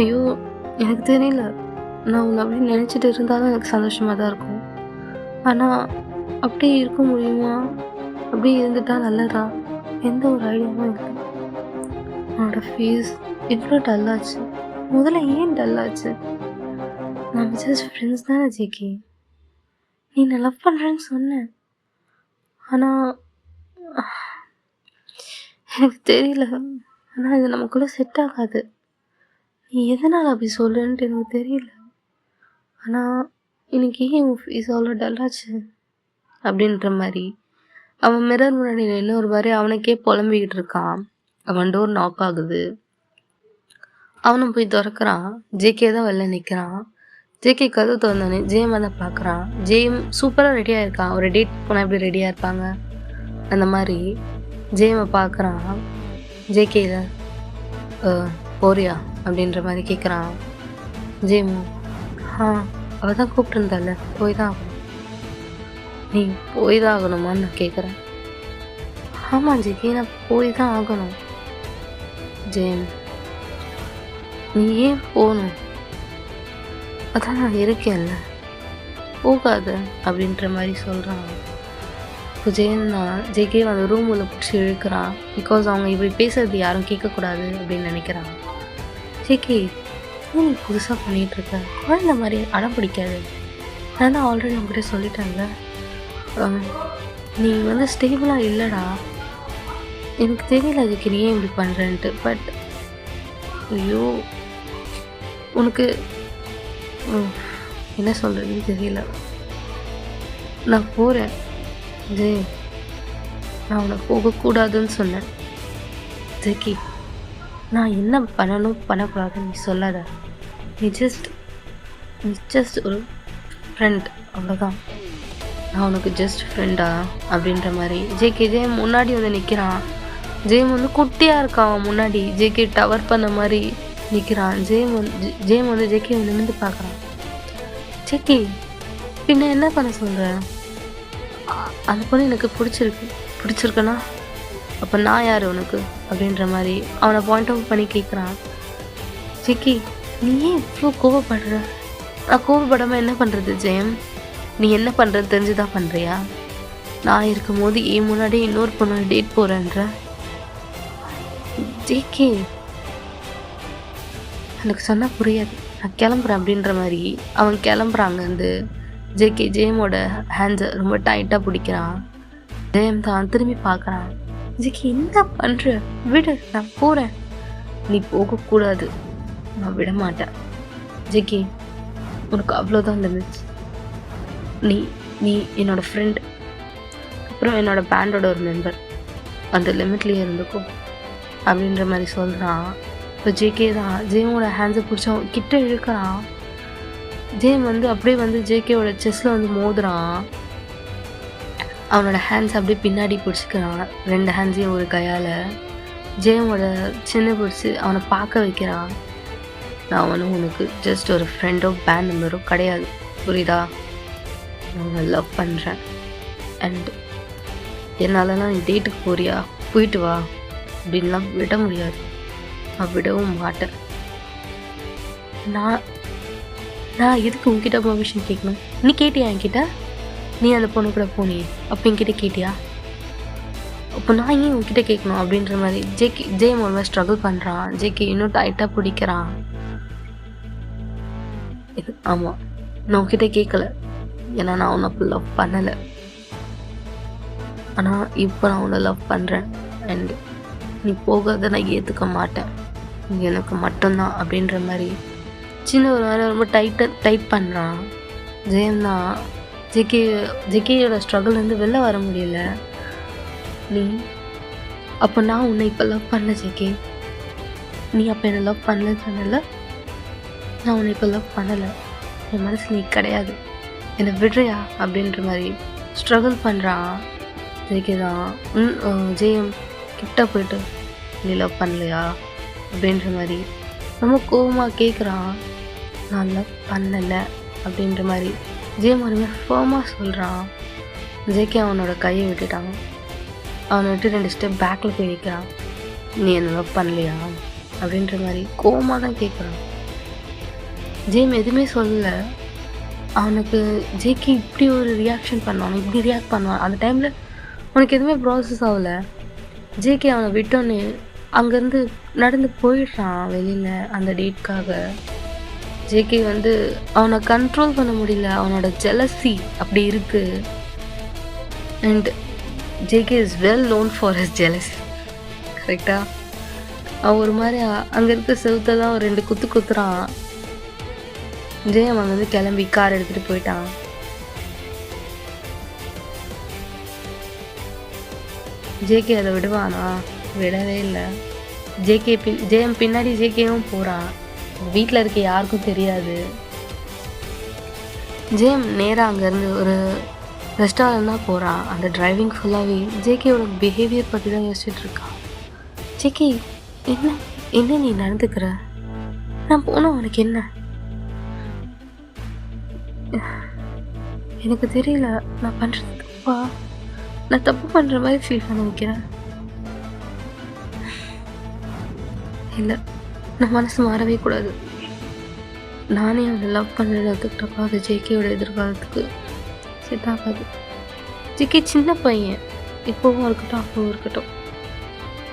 ஐயோ எனக்கு தெரியல, நான் உன்னை அப்படியே நினச்சிட்டு இருந்தாலும் எனக்கு சந்தோஷமாக தான் இருக்கும். ஆனால் அப்படியே இருக்க முடியுமா? அப்படியே இருந்துட்டா நல்லதா? எந்த ஒரு ஐடியாவும் இல்லை. என்னோட ஃபேஸ் இவ்வளோ டல்லாச்சு, முதல்ல ஏன் டல்லாச்சு? நம்ம ஜஸ்ட் ஃப்ரெண்ட்ஸ் தானே ஜேகே. நீ நான் லவ் பண்ணுறேன்னு சொன்னேன். ஆனால் எனக்கு தெரியல. ஆனால் இது நமக்குள்ளே செட் ஆகாது. நீ எதனால் அப்படி சொல்கிறேன்ட்டு எனக்கு தெரியல. ஆனால் இன்னைக்கு ஏன் உன் ஃபேஸ் அவ்வளோ டல்லாச்சு அப்படின்ற மாதிரி அவன் மிரர் முன்னாடி நின்று ஒரு மாதிரி அவனுக்கே புலம்பிக்கிட்டு இருக்கான். அவன் டோர் நாக் ஆகுது. அவனும் போய் திறக்கிறான். ஜேகே தான் வெளில நிற்கிறான். ஜேகே கதவு திறந்தோடனே ஜேம் தான் பார்க்குறான். ஜேம் சூப்பராக ரெடியாக இருக்கான். ஒரு டேட் போனால் எப்படி ரெடியாக இருப்பாங்க அந்த மாதிரி ஜேமை பார்க்குறான். ஜேகேல போறியா அப்படின்ற மாதிரி கேட்குறான். ஜேமு அவள் தான் கூப்பிட்டுருந்தால போய் தான் ஆகணும். நீ போய் தான் ஆகணுமான்னு நான் கேட்குறேன். ஆமாம் ஜேகே நான் போய் தான் ஆகணும். ஜேம் நீ ஏன் போகணும்? அதான் நான் இருக்கேன்ல, போகாத அப்படின்ற மாதிரி சொல்கிறான். இப்போ ஜேகே அந்த ரூமில் பிடிச்சி இழுக்கிறான். பிகாஸ் அவங்க இப்படி பேசுறது யாரும் கேட்கக்கூடாது அப்படின்னு நினைக்கிறான். ஜேகே நீ புதுசாக பண்ணிகிட்ருக்க, குழந்த மாதிரி அடம் பிடிக்காது. நான் தான் ஆல்ரெடி உங்ககிட்ட சொல்லிட்டேன்ல, நீ ஸ்டேபிளாக இல்லைடா. எனக்கு தெரியல ஜேகே நீ ஏன் இப்படி பண்ணுறேன்ட்டு. பட் ஐயோ உனக்கு என்ன சொல்கிறதுன்னு தெரியல. நான் போகிறேன் ஜெய், நான் உன்னை போகக்கூடாதுன்னு சொன்னேன். ஜெக்கி நான் என்ன பண்ணணும் பண்ணக்கூடாதுன்னு நீ சொல்லாத. நீ ஜஸ்ட் ஒரு ஃப்ரெண்ட், அவ்வளோதான். நான் உனக்கு ஜஸ்ட் ஃப்ரெண்டா அப்படின்ற மாதிரி ஜே முன்னாடி நிற்கிறான். ஜேம் குட்டியாக இருக்கான். அவன் முன்னாடி ஜேகே டவர் பண்ண மாதிரி நிற்கிறான். ஜேம் ஜேகே நிமிர்ந்து பார்க்குறான். ஜேகே பின்ன என்ன பண்ண சொல்கிற? அந்த பொண்ணு எனக்கு பிடிச்சிருக்குன்னா அப்போ நான் யார் உனக்கு அப்படின்ற மாதிரி அவனை பாயிண்ட் அவுட் பண்ணி கேட்குறான். ஜேகே நீ ஏன் இவ்வளோ கோவப்படுற? நான் கோவப்படாமல் என்ன பண்ணுறது ஜெயம்? நீ என்ன பண்ணுறது தெரிஞ்சுதான் பண்ணுறியா? நான் இருக்கும்போது ஏன் முன்னாடி இன்னொரு பொண்ணு டேட் போகிறேன்ற. ஜேகே எனக்கு சொன்னால் புரியாது, நான் கிளம்புறேன் அப்படின்ற மாதிரி அவன் கிளம்புறாங்க. ஜேகே ஜேமோட ஹேண்ட்ஸை ரொம்ப டைட்டாக பிடிக்கிறான். ஜெயம் தான் திரும்பி பார்க்குறான். ஜேகே என்ன பண்ணுற? விடு, நான் போகிறேன். நீ போகக்கூடாது, நான் விட மாட்டேன். ஜேகே உனக்கு அவ்வளோதான் லிமிட்ஸ். நீ என்னோடய ஃப்ரெண்ட், அப்புறம் என்னோடய பேண்டோட ஒரு மெம்பர். அந்த லிமிட்லேயே இருந்துக்கோ அப்படின்ற மாதிரி சொல்கிறான். இப்போ ஜேகே தான் ஜேமோட ஹேண்ட்ஸை பிடிச்சவன் கிட்ட இழுக்கிறான். ஜேம் அப்படியே ஜேகேவோட செஸ்ஸில் மோதுறான். அவனோட ஹேண்ட்ஸ் அப்படியே பின்னாடி பிடிச்சிக்கிறான். 2 ஹேண்ட்ஸையும் ஒரு கையால் ஜேமோட சின்ன பிடிச்சி அவனை பார்க்க வைக்கிறான். நான் உனக்கு ஜஸ்ட் ஒரு ஃப்ரெண்டோ பேண்ட் மெம்பரோ கிடையாது, புரியுதா? நான் உன்னை லவ் பண்ணுறேன். அண்ட் என்னாலலாம் நீ டேட்டுக்கு போறியா, போயிட்டு வா அப்படின்லாம் விட முடியாது. நான் விடவும் மாட்டேன். நான் எதுக்கு உங்ககிட்ட பர்மிஷன் கேட்கணும்? நீ கேட்டியா என்கிட்ட? நீ அந்த பொண்ணு கூட போனியே, அப்போ என்கிட்ட கேட்டியா? அப்போ நான் ஏன் உங்ககிட்ட கேட்கணும் அப்படின்ற மாதிரி ஜேம் ஒரு மாதிரி ஸ்ட்ரகிள் பண்ணுறான். ஜேகே இன்னும் டைட்டாக பிடிக்கிறான். ஆமாம், நான் உங்ககிட்ட கேட்கல, ஏன்னா நான் உன்னை அப்போ லவ் பண்ணலை. ஆனால் இப்போ நான் உன்னை லவ் பண்ணுறேன். அண்ட் நீ போகாத நான் ஏற்றுக்க மாட்டேன், நீ எனக்கு மட்டும்தான் அப்படின்ற மாதிரி சின்ன ஒரு வேலை ரொம்ப டைட் பண்ணுறான். ஜெயம் தான் ஜேகேயோட ஸ்ட்ரகிள் வெளில வர முடியல. நீ அப்போ நான் உன்னை இப்போ லவ் பண்ணல ஜேகே, நீ அப்போ என்னை லவ் பண்ணலன்னு சொன்னல. நான் உன்னை இப்போ லவ் பண்ணலை, என் மனசில் நீ கிடையாது, என்னை விடுறியா அப்படின்ற மாதிரி ஸ்ட்ரகிள் பண்ணுறான். ஜேகே தான் ஜெயம் கிட்ட போயிட்டு நீ லவ் பண்ணலையா அப்படின்ற மாதிரி ரொம்ப கோவமாக கேட்குறான். நான் லவ் பண்ணலை அப்படின்ற மாதிரி ஜேம் ஒரு மாதிரி ஃபர்மாக சொல்கிறான். ஜேகே அவனோட கையை விட்டுட்டான். அவனை விட்டு 2 ஸ்டெப் பேக்கில் போய் நிற்கிறான். நீ என்ன லவ் பண்ணலையா அப்படின்ற மாதிரி கோவமாக தான் கேட்குறான். ஜேம் எதுவுமே சொல்லலை. அவனுக்கு ஜேகே இப்படி ஒரு ரியாக்ஷன் பண்ணுவான், இப்படி ரியாக்ட் பண்ணுவான். அந்த டைமில் அவனுக்கு எதுவுமே ப்ராசஸ் ஆகலை. ஜேகே அவனை விட்டோன்னே அங்கேருந்து நடந்து போயிடுறான் வெளியில் அந்த டேட்காக. ஜேகே வந்து அவனை கண்ட்ரோல் பண்ண முடியல, அவனோட ஜெலசி அப்படி இருக்கு. And JK is well known for his jealousy. கரெக்டாக அவன் ஒரு மாதிரி அங்கே இருக்க செவுத்தெல்லாம் ஒரு 2 குத்து குத்துறான். ஜெயம் அங்கே வந்து கிளம்பி கார் எடுத்துகிட்டு போயிட்டான். ஜேகே அதை விடுவானா? விடவே இல்லை. ஜெயம் பின்னாடி ஜேகேவும் போகிறான். வீட்டில் இருக்க யாருக்கும் தெரியாது. ஜேம் நேராக அங்கேருந்து ஒரு ரெஸ்டாரண்ட் தான் போகிறான். அந்த டிரைவிங் ஃபுல்லாகவே ஜேகேவோட பிஹேவியர் பற்றி தான் யோசிச்சுட்டு இருக்கான். ஜேகே, என்ன நீ நடந்துக்கிற? நான் போனோம் உனக்கு என்ன? எனக்கு தெரியல, நான் பண்ணுறது தப்பா? நான் தப்பு பண்ணுற மாதிரி ஃபீல் பண்ண வைக்கிறேன். இல்லை, நான் மனசு மாறவே கூடாது. நானே அவனை லவ் பண்ணுறதை ஒத்துக்கிட்டப்போ அது ஜேகேயோட எதிர்காலத்துக்கு செட் ஆகாது. ஜேகே சின்ன பையன், இப்போவும் இருக்கட்டும் அப்போவும் இருக்கட்டும்.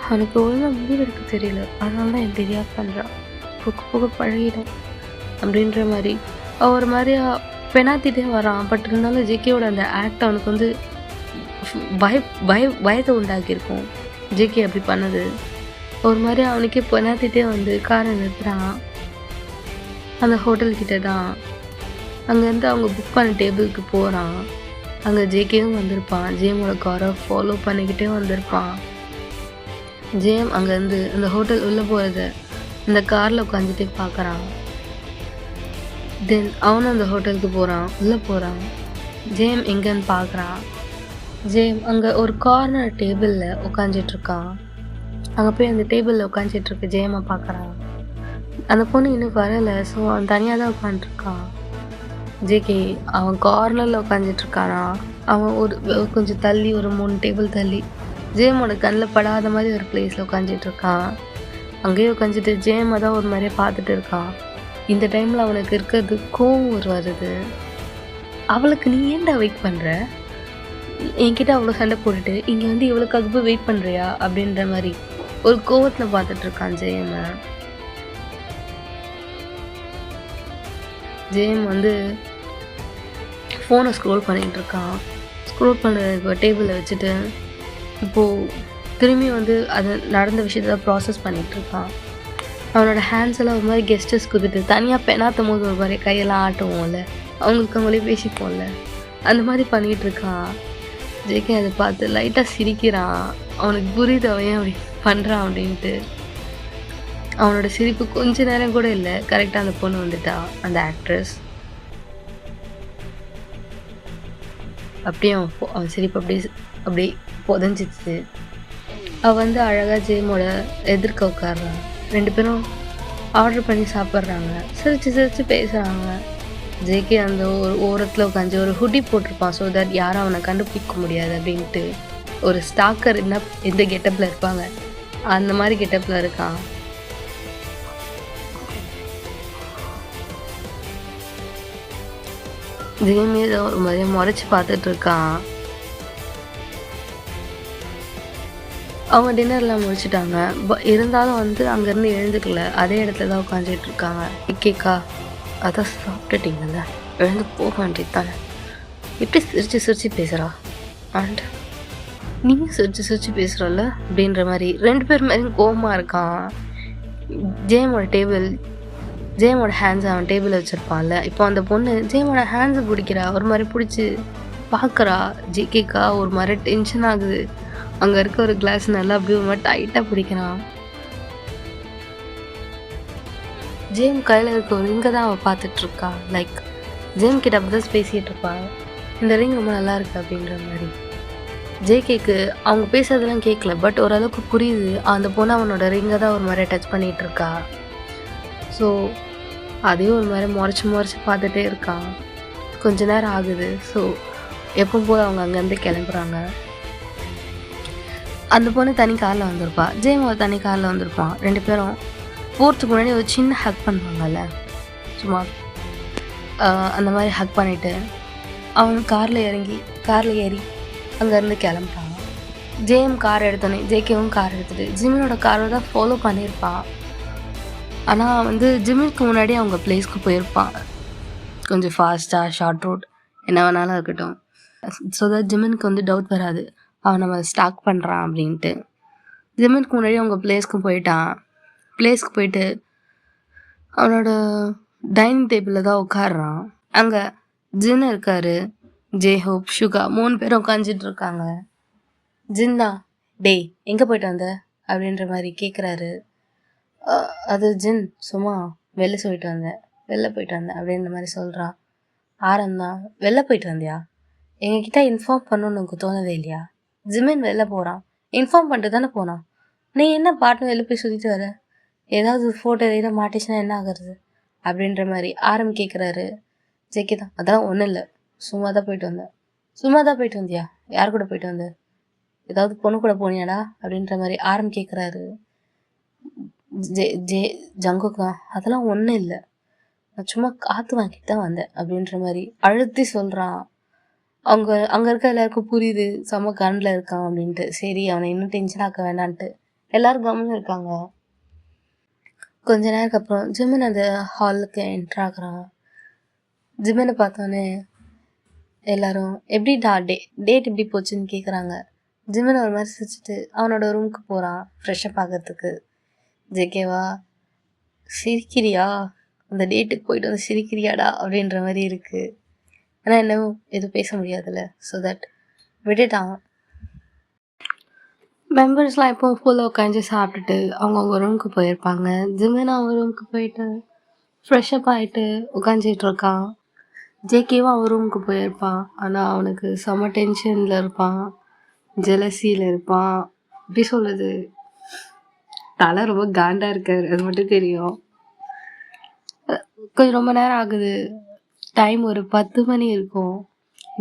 அவனுக்கு ஒழுங்காக முடிவு எடுக்க தெரியல, அதனால தான் எப்படி ரியாக்ட் பண்ணுறான். போக பழகிடும் அப்படின்ற மாதிரி அவன் ஒரு மாதிரியா பெனாத்திட்டே வரான். பட் இருந்தாலும் ஜேகேயோட அந்த ஆக்ட் அவனுக்கு வந்து பயத்தை உண்டாக்கியிருக்கும். ஜேகே அப்படி பண்ணது ஒரு மாதிரி அவனுக்கே பெனாத்திட்டே வந்து காரை நிறுத்துறான். அந்த ஹோட்டல்கிட்ட தான் அங்கேருந்து அவங்க புக் பண்ண டேபிளுக்கு போகிறான். அங்கே ஜேகேவும் வந்திருப்பான். ஜேமோட காரை ஃபாலோ பண்ணிக்கிட்டே வந்திருப்பான். ஜேம் அங்கேருந்து அந்த ஹோட்டல் உள்ளே போகிறத அந்த காரில் உட்காந்துட்டே பார்க்குறான். தென் அவனும் அந்த ஹோட்டலுக்கு போகிறான், உள்ளே போகிறான். ஜேம் எங்கேன்னு பார்க்குறான். ஜேம் அங்கே ஒரு கார்னர் டேபிளில் உட்காந்துட்ருக்கான். அங்கே போய் அந்த டேபிளில் உட்காந்துட்ருக்க ஜேமை பார்க்குறான். அந்த பொண்ணு இன்னும் வரலை. ஸோ அவன் தனியாக தான் உட்காந்துட்ருக்கான். ஜேகே அவன் கார்னரில் உட்காந்துட்ருக்கானா? அவன் ஒரு கொஞ்சம் தள்ளி, ஒரு 3 டேபிள் தள்ளி ஜேமோட கண்ணில் படாத மாதிரி ஒரு பிளேஸில் உட்காந்துட்ருக்கான். அங்கேயே உட்காந்துட்டு ஜேமை தான் ஒரு மாதிரியே பார்த்துட்டு இருக்கான். இந்த டைமில் அவனுக்கு இருக்கிறது கோவம் வருது. அவளுக்கு நீ ஏன்டா வெயிட் பண்ணுற? என்கிட்ட அவ்வளோ சண்டை போட்டுட்டு இங்கே வந்து இவளுக்காக போய் வெயிட் பண்ணுறியா அப்படின்ற மாதிரி ஒரு கோவத்தில் பார்த்துட்ருக்கான் ஜெயமை. ஜெயம் வந்து ஃபோனை ஸ்க்ரோல் பண்ணிகிட்டு இருக்கான். ஸ்க்ரோல் பண்ணுற டேபிளில் வச்சுட்டு இப்போது திரும்பி வந்து அது நடந்த விஷயத்தை ப்ராசஸ் பண்ணிகிட்ருக்கான். அவனோட ஹேண்ட்ஸ் எல்லாம் ஒரு மாதிரி கெஸ்டர்ஸ் கொடுத்துட்டு தனியாக பெனாத்தும் போது ஒரு மாதிரி கையெல்லாம் ஆட்டுவோம்ல, அவங்களுக்கு அவங்களே பேசிப்போம்ல, அந்த மாதிரி பண்ணிகிட்ருக்கான். ஜேகே அதை பார்த்து லைட்டாக சிரிக்கிறான். அவனுக்கு புரியுது அவன் அப்படி பண்ணுறான் அப்படின்ட்டு. அவனோட சிரிப்பு கொஞ்ச நேரம் கூட இல்லை. கரெக்டாக அந்த பொண்ணு வந்துட்டா, அந்த ஆக்ட்ரஸ். அப்படியே அவன் சிரிப்பு அப்படியே புதஞ்சிச்சு. அவள் வந்து அழகாக ஜேமோட எதிர்க்க உட்காடுறான். 2 பேரும் ஆர்டர் பண்ணி சாப்பிட்றாங்க. சிரிச்சு பேசுகிறாங்க. ஜேகே அந்த ஒரு ஓரத்தில் உட்காந்து ஒரு ஹுடி போட்டிருப்பான். ஸோ தட் யாரும் அவனை கண்டுபிடிக்க முடியாது அப்படின்ட்டு. ஒரு ஸ்டாக்கர் என்ன எந்த கெட்டப்பில் இருப்பாங்க அந்த மாதிரி கெட்டப்பில் இருக்கான். ஜேமே ஒரு மாதிரியே முறைச்சி பார்த்துட்டு இருக்கான். அவங்க டின்னர்லாம் முடிச்சுட்டாங்க. இருந்தாலும் வந்து அங்கேருந்து எழுந்துக்கல, அதே இடத்துல தான் உட்காந்துட்டு இருக்காங்க. கேக்கா, அதான் சாப்பிட்டுட்டீங்கல்ல, எழுந்து போக வேண்டியது தானே. எப்படி சிரிச்சு பேசுகிறா? அண்ட் நீங்கள் சிரிச்சு பேசுகிறல்ல அப்படின்ற மாதிரி 2 பேர் மாதிரி கோவமாக இருக்கான். ஜேமோட ஹேண்ட்ஸை அவன் டேபிளில் வச்சுருப்பான்ல. இப்போ அந்த பொண்ணு ஜேமோட ஹேண்ட்ஸை பிடிக்கிறா. ஒரு மாதிரி பிடிச்சி பார்க்குறா. ஜேகேக்கா ஒரு மாதிரி டென்ஷன் ஆகுது. அங்கே இருக்க ஒரு கிளாஸ் நல்லா அப்படியே ஒரு மாதிரி டைட்டாக பிடிக்கிறான். ஜேம் கையில் இருக்க ஒரு ரிங்கை தான் அவள் பார்த்துட்ருக்கா. லைக் ஜேம் கிட்ட அப்படி தான் பேசிகிட்டு இருப்பாள். இந்த ரிங் ரொம்ப நல்லா இருக்கு அப்படின்ற மாதிரி. ஜேகேக்கு அவங்க பேசுறதெல்லாம் கேட்கல, பட் ஓரளவுக்கு புரியுது. அந்த பொண்ணு அவனோட ரிங்கை தான் ஒரு மாதிரி டச் பண்ணிகிட்ருக்கா. ஸோ அதையும் ஒரு மாதிரி முறைச்சி பார்த்துட்டே இருக்கான். கொஞ்ச நேரம் ஆகுது. ஸோ எப்போ போய் அவங்க அங்கேருந்து கிளம்புறாங்க. அந்த பொண்ணு தனி காரில் வந்திருப்பா, ஜேம் ஒரு தனி காரில் வந்திருப்பான். 2 பேரும் போகிறதுக்கு முன்னாடி ஒரு சின்ன ஹக் பண்ணுவாங்கல்ல, சும்மா அந்த மாதிரி ஹக் பண்ணிவிட்டு அவன் காரில் ஏறி அங்கேருந்து கிளம்புறான். ஜேம் கார் எடுத்தோன்னே ஜேகேவும் கார் எடுத்துகிட்டு ஜிமினோட காரை தான் ஃபாலோ பண்ணியிருப்பான். ஆனால் வந்து ஜிம்முக்கு முன்னாடி அவங்க பிளேஸ்க்கு போயிருப்பான், கொஞ்சம் ஃபாஸ்ட்டாக ஷார்ட் ரூட் என்ன வேணாலும் இருக்கட்டும். ஸோ தட் ஜிம்முக்கு வந்து டவுட் வராது அவன் நம்ம ஸ்டாக் பண்ணுறான் அப்படின்ட்டு. ஜிம்முக்கு முன்னாடி அவங்க பிளேஸ்க்கு போயிட்டான். பிளேஸ்க்கு போயிட்டு அவனோட டைனிங் டேபிளில் தான் உட்காடுறான். அங்கே ஜின் இருக்காரு, ஜேஹோப், ஷுகா 3 பேரும் உட்காந்துட்டு இருக்காங்க. ஜின்னா, டேய் எங்கே போயிட்டு வந்த அப்படின்ற மாதிரி கேட்குறாரு. அது ஜின், சும்மா வெளில போயிட்டு வந்தேன் அப்படின்ற மாதிரி சொல்கிறான். ஆரம்தான், வெளில போயிட்டு வந்தியா? எங்ககிட்ட இன்ஃபார்ம் பண்ணணும்னு உனக்கு தோணவே இல்லையா? ஜிமின் வெளில போகிறான், இன்ஃபார்ம் பண்ணிட்டு தானே போனான். நீ என்ன பாட்டு வெளில போய் சுற்றிட்டு வர? ஏதாவது ஃபோட்டோ எதாவது மாட்டிச்சுன்னா என்ன ஆகுறது அப்படின்ற மாதிரி ஆரம் கேட்குறாரு. ஜேகே தான், அதெல்லாம் ஒன்றும் இல்லை, சும்மா தான் போயிட்டு வந்தியா? யார் கூட போயிட்டு வந்த? ஏதாவது பொண்ணு கூட போனியாடா அப்படின்ற மாதிரி ஆரம் கேட்குறாரு. ஜங்குக்கு தான், அதெல்லாம் ஒன்றும் இல்லை, நான் சும்மா காற்று வாங்கிட்டு தான் வந்தேன் அப்படின்ற மாதிரி அழுத்தி சொல்கிறான். அங்கே இருக்க எல்லாருக்கும் புரியுது செம்ம கரண்டில் இருக்கான் அப்படின்ட்டு. சரி அவனை இன்னும் டென்ஷன் ஆக்க வேண்டான்ட்டு எல்லோரும் கவனம் இருக்காங்க. கொஞ்ச நேரத்துக்கு அப்புறம் ஜிம்மன் அந்த ஹாலுக்கு என்ட்ரு ஆகுறான். ஜிம்மனை பார்த்தோன்னே எல்லோரும் எப்படிடா டேட் எப்படி போச்சுன்னு கேட்குறாங்க. ஜிம்மன் ஒரு மாதிரி சிரிச்சிட்டு அவனோட ரூமுக்கு போகிறான் ஃப்ரெஷ்ஷப் ஆகிறதுக்கு. ஜேகேவா, சிரிக்கிறியா? அந்த டேட்டுக்கு போயிட்டு வந்து சிரிக்கிறியாடா அப்படின்ற மாதிரி இருக்குது. ஆனால் இன்னும் எதுவும் பேச முடியாதுல்ல, ஸோ தட் விட்டுட்டான். மெம்பர்ஸ்லாம் இப்போ ஃபுல்லாக உட்காந்து சாப்பிட்டுட்டு அவங்கவுங்க ரூமுக்கு போயிருப்பாங்க. ஜிமின் அவங்க ரூமுக்கு போயிட்டு ஃப்ரெஷ்ஷப் ஆகிட்டு உட்காந்துட்டு இருக்கான். ஜேகேவும் அவன் ரூமுக்கு போயிருப்பான். ஆனால் அவனுக்கு செம்ம டென்ஷனில் இருப்பான், ஜெலசியில் இருப்பான். எப்படி சொல்கிறது, தலை ரொம்ப காண்டாக இருக்காரு, அது மட்டும் தெரியும். கொஞ்சம் ரொம்ப நேரம் ஆகுது, டைம் ஒரு 10 மணி இருக்கும்.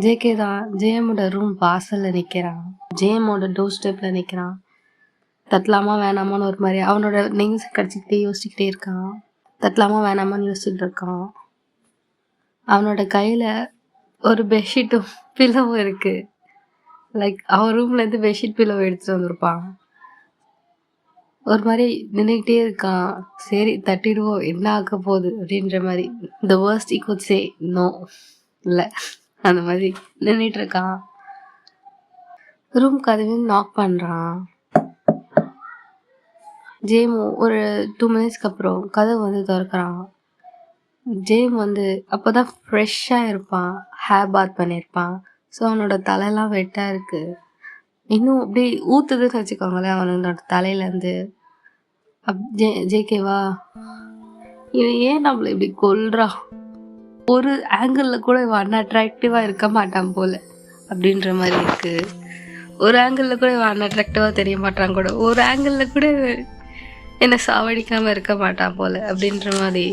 ஜேகே தான் ஜேஎம்மோட ரூம் வாசலில் நிற்கிறான், ஜேஎம்மோட டோர் ஸ்டெப்பில் நிற்கிறான். தட்டலாமா வேணாமான்னு ஒரு மாதிரி அவனோட நெய்ஸ் கடிச்சிக்கிட்டே யோசிச்சுக்கிட்டே இருக்கான். தட்டலாமா வேணாமான்னு யோசிச்சுட்டு இருக்கான். அவனோட கையில் ஒரு பெட்ஷீட்டும் பில்லவும் இருக்குது. லைக் அவன் ரூம்லேருந்து பெட்ஷீட் பில்லவை எடுத்துகிட்டு வந்திருப்பான். ஒரு மாதிரி நின்றுக்கிட்டே இருக்கான். சரி தட்டிடுவோம், என்ன ஆக்க போகுது அப்படின்ற மாதிரி. The worst I could say no, இல்லை அந்த மாதிரி நின்றுட்டு இருக்கான். ரூம் கதவு நாக் பண்ணுறான். ஜேமு ஒரு 2 மினிட்ஸ்க்கு அப்புறம் கதவு வந்து திறக்கிறான். ஜேம் வந்து அப்போ தான் ஃப்ரெஷ்ஷாக இருப்பான், ஹேர் பாத் பண்ணியிருப்பான். ஸோ அவனோட தலையெல்லாம் வெட்டாக இருக்குது, இன்னும் அப்படி ஊற்றுதுன்னு வச்சுக்கோங்களேன் அவனோட தலையிலேருந்து. ஜேகேவா, இவன் ஏன் நம்மளை இப்படி கொல்றான்? ஒரு ஆங்கிளில் கூட இவன் அன்அட்ராக்டிவாக இருக்க மாட்டான் போல அப்படின்ற மாதிரி இருக்குது. ஒரு ஆங்கிளில் கூட இவன் அன்அட்ராக்டிவாக தெரிய மாட்டான் கூட, ஒரு ஆங்கிளில் கூட என்னை சாவடிக்காமல் இருக்க மாட்டான் போல அப்படின்ற மாதிரி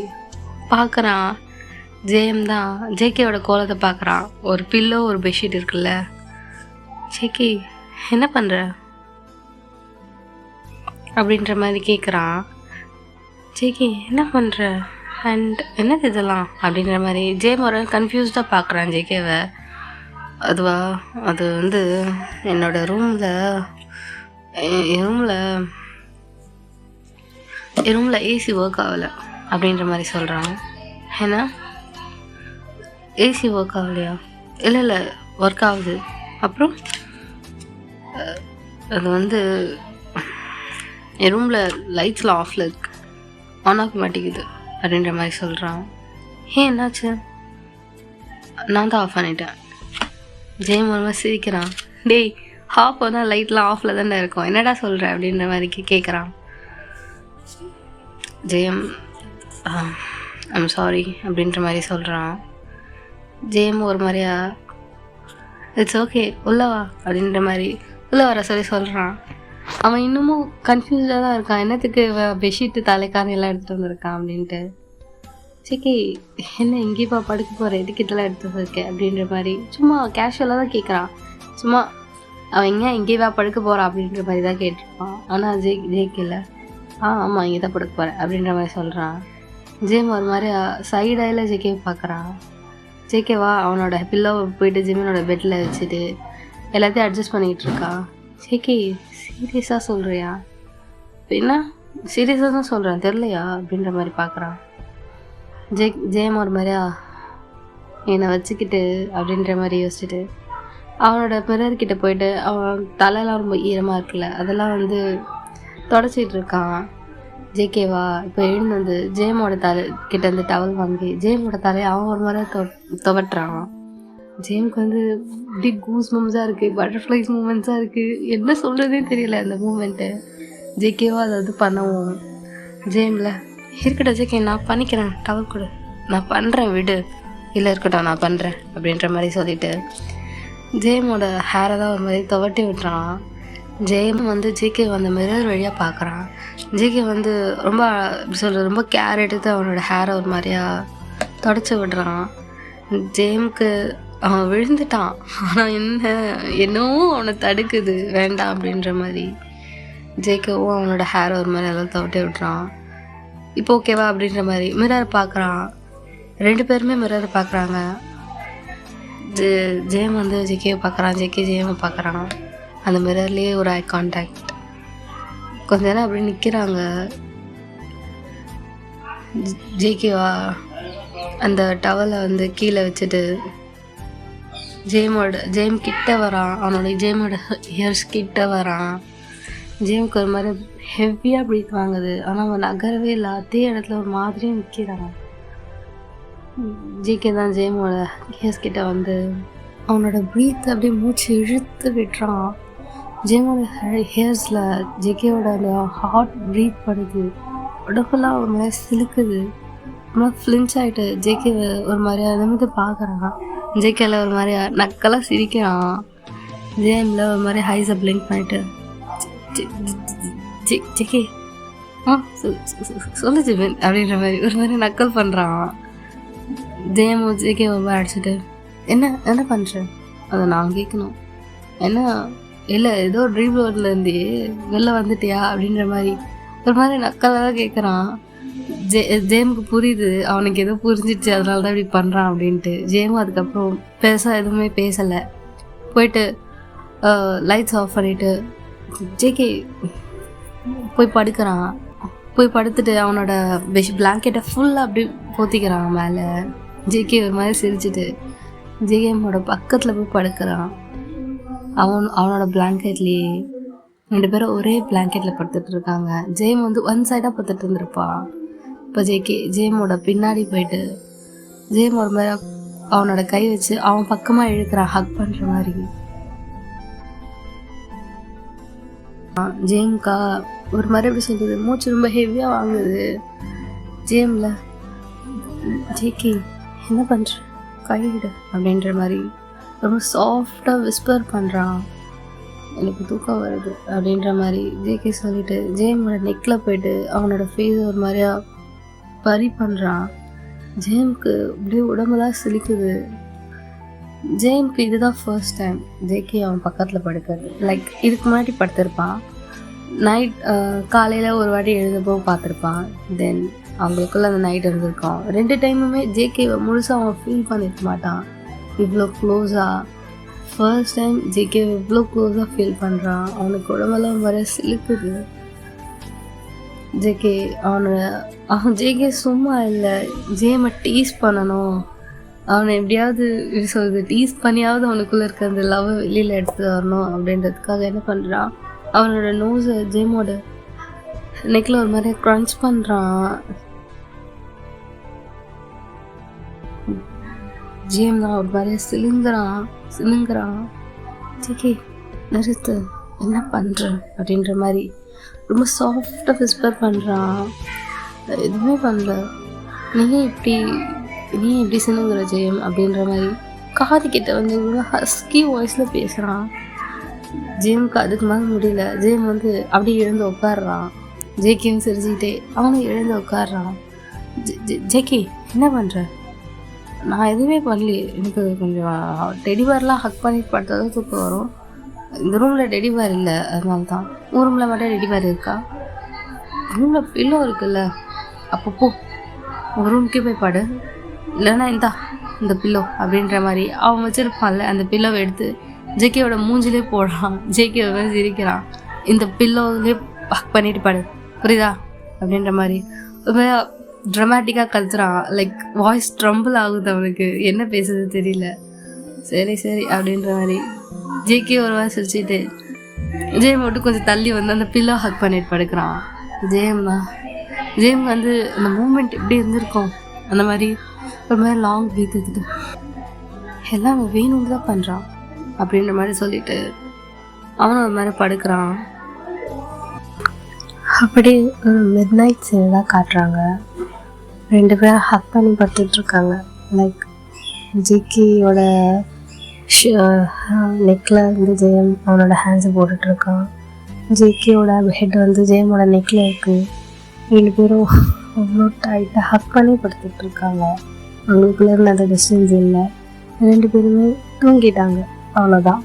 பார்க்குறான். ஜேஎம் தான் ஜேகேவோட கோலத்தை பார்க்குறான். ஒரு பில்லோ ஒரு பெட்ஷீட் இருக்குல்ல. ஜேகே என்ன பண்ணுற அப்படின்ற மாதிரி கேட்குறான். ஜேகே என்ன பண்ணுற அண்ட் என்னது இதெல்லாம் அப்படின்ற மாதிரி ஜேம் ஒரு கன்ஃபியூஸ்டாக பார்க்குறான் ஜேகேவை. அதுவா, அது வந்து என்னோட ரூமில் ஏசி ஒர்க் ஆகலை அப்படின்ற மாதிரி சொல்கிறான். ஏன்னா ஏசி ஒர்க் ஆகலையா? இல்லை ஒர்க் ஆகுது. அப்புறம் அது வந்து என் ரூமில் லைட்ஸ்லாம் ஆஃபில் இருக்கு, ஆன் ஆக மாட்டேங்குது அப்படின்ற மாதிரி சொல்கிறான். ஏன் என்னாச்சு? நான் தான் ஆஃப் பண்ணிட்டேன். ஜெயம் ஒரு மாதிரி சிரிக்கிறான். டேய் ஆஃப் தான் லைட்லாம் ஆஃபில் தானே இருக்கும், என்னடா சொல்கிற அப்படின்ற மாதிரி கேட்குறான். ஜெயம் ஐம் சாரி அப்படின்ற மாதிரி சொல்கிறான். ஜெயம் ஒரு மாதிரியா இட்ஸ் ஓகே உள்ளவா அப்படின்ற மாதிரி உள்ளே வர சொல்கிறான். அவன் இன்னமும் கன்ஃபியூஸ்டாக தான் இருக்கான், என்னத்துக்கு பெட்ஷீட்டு தலைக்கான எல்லாம் எடுத்துகிட்டு வந்திருக்கான் அப்படின்ட்டு. சரி என்ன எங்கேப்பா படுக்க போகிற, எதுக்கு இதெல்லாம் எடுத்து வந்திருக்கேன் அப்படின்ற மாதிரி சும்மா கேஷுவலாக தான் கேட்குறான். சும்மா அவன் எங்கேவா படுக்க போகிறான் அப்படின்ற மாதிரி தான் கேட்டிருப்பான். ஆனால் ஜேகேல ஆமாம் இங்கே தான் படுக்க போகிறேன் அப்படின்ற மாதிரி சொல்கிறான். ஜேம் ஒரு மாதிரி சைடாயில் ஜேகே பார்க்குறான். ஜேகேவா அவனோட பில்லோவை போயிட்டு ஜிம்மனோட பெட்டில் வச்சுட்டு எல்லாத்தையும் அட்ஜஸ்ட் பண்ணிக்கிட்டு இருக்கான். ஜேகே சீரியஸாக சொல்கிறியா? என்ன சீரியஸாக தான் சொல்கிறேன், தெரிலையா அப்படின்ற மாதிரி பார்க்குறான். ஜெயம் ஒரு மாதிரியா என்னை வச்சுக்கிட்டு அப்படின்ற மாதிரி யோசிச்சுட்டு அவனோட மிரர்கிட்ட போயிட்டு அவன் தலையெல்லாம் ரொம்ப ஈரமாக இருக்குல்ல, அதெல்லாம் வந்து தொடச்சிட்டு இருக்கான். ஜேகேவா இப்போ எழுந்து வந்து ஜேமோட கிட்ட இருந்து டவல் வாங்கி ஜேமோட தலையை அவன் ஒரு மாதிரி துவட்டுறான். ஜேமுக்கு வந்து இப்படி கூஸ் மூமெண்ட்ஸாக இருக்குது, பட்டர்ஃப்ளைஸ் மூமெண்ட்ஸாக இருக்குது, என்ன சொல்கிறதே தெரியல அந்த மூமெண்ட்டு. ஜேகேவா அதை வந்து பண்ணவும் ஜேமில் இருக்கட்டும் ஜேகே நான் பண்ணிக்கிறேன், டவல் கொடு, நான் பண்ணுறேன் விடு, இல்லை இருக்கட்டும் நான் பண்ணுறேன் அப்படின்ற மாதிரி சொல்லிவிட்டு ஜேமோட ஹேரை தான் ஒரு மாதிரி துவட்டி விட்டுறான். ஜேம் வந்து ஜேகே அந்த மிரர் வழியாக பார்க்குறான். ஜேகே வந்து ரொம்ப எப்படி சொல்கிறது, ரொம்ப கேர் எடுத்து அவனோட ஹேரை ஒரு மாதிரியா தொடச்சி விடுறான். ஜேமுக்கு அவன் விழுந்துட்டான், ஆனால் என்னவோ அவனை தடுக்குது வேண்டாம் அப்படின்ற மாதிரி. ஜேகேவும் அவனோட ஹேரை ஒரு மாதிரி எல்லாம் துவட்டி விட்றான். இப்போ ஓகேவா அப்படின்ற மாதிரி மிரர் பார்க்குறான். 2 பேருமே மிரர் பார்க்குறாங்க. ஜேம் வந்து ஜேகேவை பார்க்குறான், ஜேகே ஜேமை பார்க்குறான். அந்த மிரர்லேயே ஒரு ஐ கான்டாக்ட். கொஞ்ச நேரம் அப்படி நிற்கிறாங்க. அந்த டவலை வந்து கீழே வச்சுட்டு ஜேம் கிட்ட வரான். ஜேமோட ஹியர்ஸ் கிட்ட வரான். ஜேமுக்கு ஒரு மாதிரி ஹெவியாக ப்ரீத் வாங்குது, ஆனால் அவன் நகரவே இல்லை, அதே இடத்துல ஒரு மாதிரியும் நிற்கிறான். ஜேகே தான் ஜேமோட ஹியர்ஸ் கிட்ட வந்து அவனோட ப்ரீத் அப்படியே மூச்சு இழுத்து விட்டுறான். ஜேமோட ஹேர்ஸில் ஜேகேவோட அந்த ஹார்ட் ப்ரீத் படுது, உடம்புலாம் ஒரு மாதிரி சிலுக்குது. ரொம்ப ஃப்ளின்ச் ஆகிட்டு ஜேகேவை ஒரு மாதிரியா நிமிந்து பார்க்குறான். ஜேகேல ஒரு மாதிரியா நக்கெல்லாம் சிரிக்கிறான். ஜேமில் ஒரு மாதிரி ஹைஸை பிளிங்க் பண்ணிட்டு ஜேகே சொல்லு ஜிபின் அப்படின்ற மாதிரி ஒரு மாதிரி நக்கல் பண்ணுறான். ஜேமும் ஜேகே ஒரு மாதிரி அடிச்சுட்டு என்ன பண்ணுறேன் அதை நான் கேட்கணும், என்ன இல்லை ஏதோ ட்ரீம் ரோட்ல இருந்து வெளில வந்துட்டியா அப்படின்ற மாதிரி ஒரு மாதிரி நக்கலாக கேட்குறான். ஜேமுக்கு புரியுது, அவனுக்கு ஏதோ புரிஞ்சிடுச்சு, அதனால தான் இப்படி பண்ணுறான் அப்படின்ட்டு. ஜேமும் அதுக்கப்புறம் பெருசாக எதுவுமே பேசலை. போயிட்டு லைட்ஸ் ஆஃப் பண்ணிவிட்டு ஜேகே போய் படுக்கிறான். போய் படுத்துட்டு அவனோட பிளாங்கெட்டை ஃபுல்லாக அப்படி போத்திக்கிறான் மேலே. ஜேகே ஒரு மாதிரி சிரிச்சுட்டு ஜேகேமோட பக்கத்தில் போய் படுக்கிறான். அவனோட பிளாங்கெட்லேயே 2 பேரும் ஒரே பிளாங்கெட்டில் படுத்துட்டு இருக்காங்க. ஜேம் வந்து ஒன் சைடாக படுத்துட்டு இருந்திருப்பான். இப்போ ஜேமோட பின்னாடி போயிட்டு ஜேம் ஒரு மாதிரி அவனோட கை வச்சு அவன் பக்கமாக இழுக்கிறான், ஹக் பண்ணுற மாதிரி. ஜேம்கா ஒரு மாதிரி எப்படி சொல்கிறது, மூச்சு ரொம்ப ஹெவியாக வாங்குது. ஜேமில் ஜேகே என்ன பண்ணுற கைவிடு அப்படின்ற மாதிரி ரொம்ப சாஃப்டாக விஸ்பர் பண்ணுறான். எனக்கு தூக்கம் வருது அப்படின்ற மாதிரி ஜேகே சொல்லிவிட்டு ஜேமோட நெக்கில் போயிட்டு அவனோட ஃபேஸ் ஒரு மாதிரியா பறி பண்ணுறான். ஜேமுக்கு அப்படியே உடம்புலாம் சிலிக்குது. ஜேமுக்கு இதுதான் ஃபர்ஸ்ட் டைம் ஜேகே அவன் பக்கத்தில் படுக்கிறது. லைக் இதுக்கு முன்னாடி படுத்திருப்பான், நைட் காலையில் ஒரு வாட்டி எழுந்தப்போ பார்த்துருப்பான், தென் அவங்களுக்குள்ள அந்த நைட் இருந்திருக்கான். 2 டைமுமே ஜேகேவை முழுசாக அவன் ஃபீல் பண்ணியிருக்க மாட்டான் இவ்வளோ க்ளோஸாக. ஃபர்ஸ்ட் டைம் ஜேகேவை இவ்வளோ க்ளோஸாக ஃபீல் பண்ணுறான். அவனுக்கு உடம்பெல்லாம் வர சிலுக்குது. அவன் ஜேகே சும்மா இல்லை, ஜேமை டீஸ் பண்ணணும், அவனை எப்படியாவது சொல்லுது டீஸ் பண்ணியாவது அவனுக்குள்ளே இருக்க அந்த லவ் வெளியில் எடுத்து வரணும் அப்படின்றதுக்காக என்ன பண்ணுறான், அவனோட நோஸை ஜேமோட நெக்கில் ஒரு மாதிரி க்ரன்ச் பண்ணுறான். ஜேம் தான் ஒரு மாதிரி சிலுங்குறான். ஜேகே நிறுத்து, என்ன பண்ணுற அப்படின்ற மாதிரி ரொம்ப சாஃப்டாக விஸ்பர் பண்ணுறான். எதுவுமே பண்ணல, நீ எப்படி சிலுங்குற ஜெயம் அப்படின்ற மாதிரி காது கிட்ட வந்து ஹஸ்கி வாய்ஸில் பேசுகிறான். ஜேமுக்கு அதுக்கு மேலே முடியல. ஜேம் வந்து அப்படியே எழுந்து உட்காடுறான். ஜேகேவும் சிரிச்சுக்கிட்டே அவனும் எழுந்து உட்காடுறான். ஜேகே என்ன பண்ணுற? நான் எதுவுமே பண்ணலையே, எனக்கு கொஞ்சம் டெடிபார்லாம் ஹக் பண்ணிட்டு படுத்தா தான் தூக்கம் வரும். இந்த ரூமில் டெடிபார் இல்லை, அதனால தான். உன் ரூமில் மட்டும் டெடிபார் இருக்கா? ரூமில் பில்லோ இருக்குல்ல, அப்பப்போ உங்கள் ரூமுக்கே போய் பாடு, இல்லைன்னா இந்த பில்லோ அப்படின்ற மாதிரி அவன் வச்சுருப்பான்ல அந்த பில்லோவை எடுத்து ஜேகேவோட மூஞ்சிலே போடுறான். ஜேகே சிரிக்கிறான். இந்த பில்லோவிலே ஹக் பண்ணிட்டு பாடு, புரியுதா? அப்படின்ற மாதிரி ரொம்ப ட்ரமாட்டிக்காக கத்துறான். லைக் வாய்ஸ் ட்ரம்பிள் ஆகுது, அவனுக்கு என்ன பேசுறது தெரியல. சரி சரி அப்படின்ற மாதிரி ஜேகே ஒரு வாரம் சிரிச்சுட்டு ஜேம் மட்டும் கொஞ்சம் தள்ளி வந்து அந்த பில்லோ ஹக் பண்ணிட்டு படுக்கிறான். ஜேம் வந்து அந்த மூமெண்ட் எப்படி இருந்திருக்கும், அந்த மாதிரி ஒரு மாதிரி லாங் ப்ரீத் எடுத்துட்டு எல்லாம் அவன் வேணும்னு தான் பண்ணுறான் அப்படின்ற மாதிரி சொல்லிட்டு அவனும் ஒரு மாதிரி படுக்கிறான். அப்படி ஒரு மிட் நைட் சீன் தான் காட்டுறாங்க. 2 பேரும் ஹக் பண்ணி படுத்துட்ருக்காங்க. லைக் ஜிக்கியோட நெக்கில் வந்து ஜெயம் அவனோட ஹேண்ட்ஸை போட்டுட்ருக்கான். ஜிக்கியோட ஹெட் வந்து ஜெயமோட நெக்கில் இருக்குது. 2 பேரும் அவ்வளோ டைட்டாக ஹக் பண்ணி படுத்துட்ருக்காங்க. அவங்களுக்குள்ள இருந்த அந்த டிஸ்டன்ஸ் இல்லை. 2 பேருமே தூங்கிட்டாங்க. அவ்வளோதான்.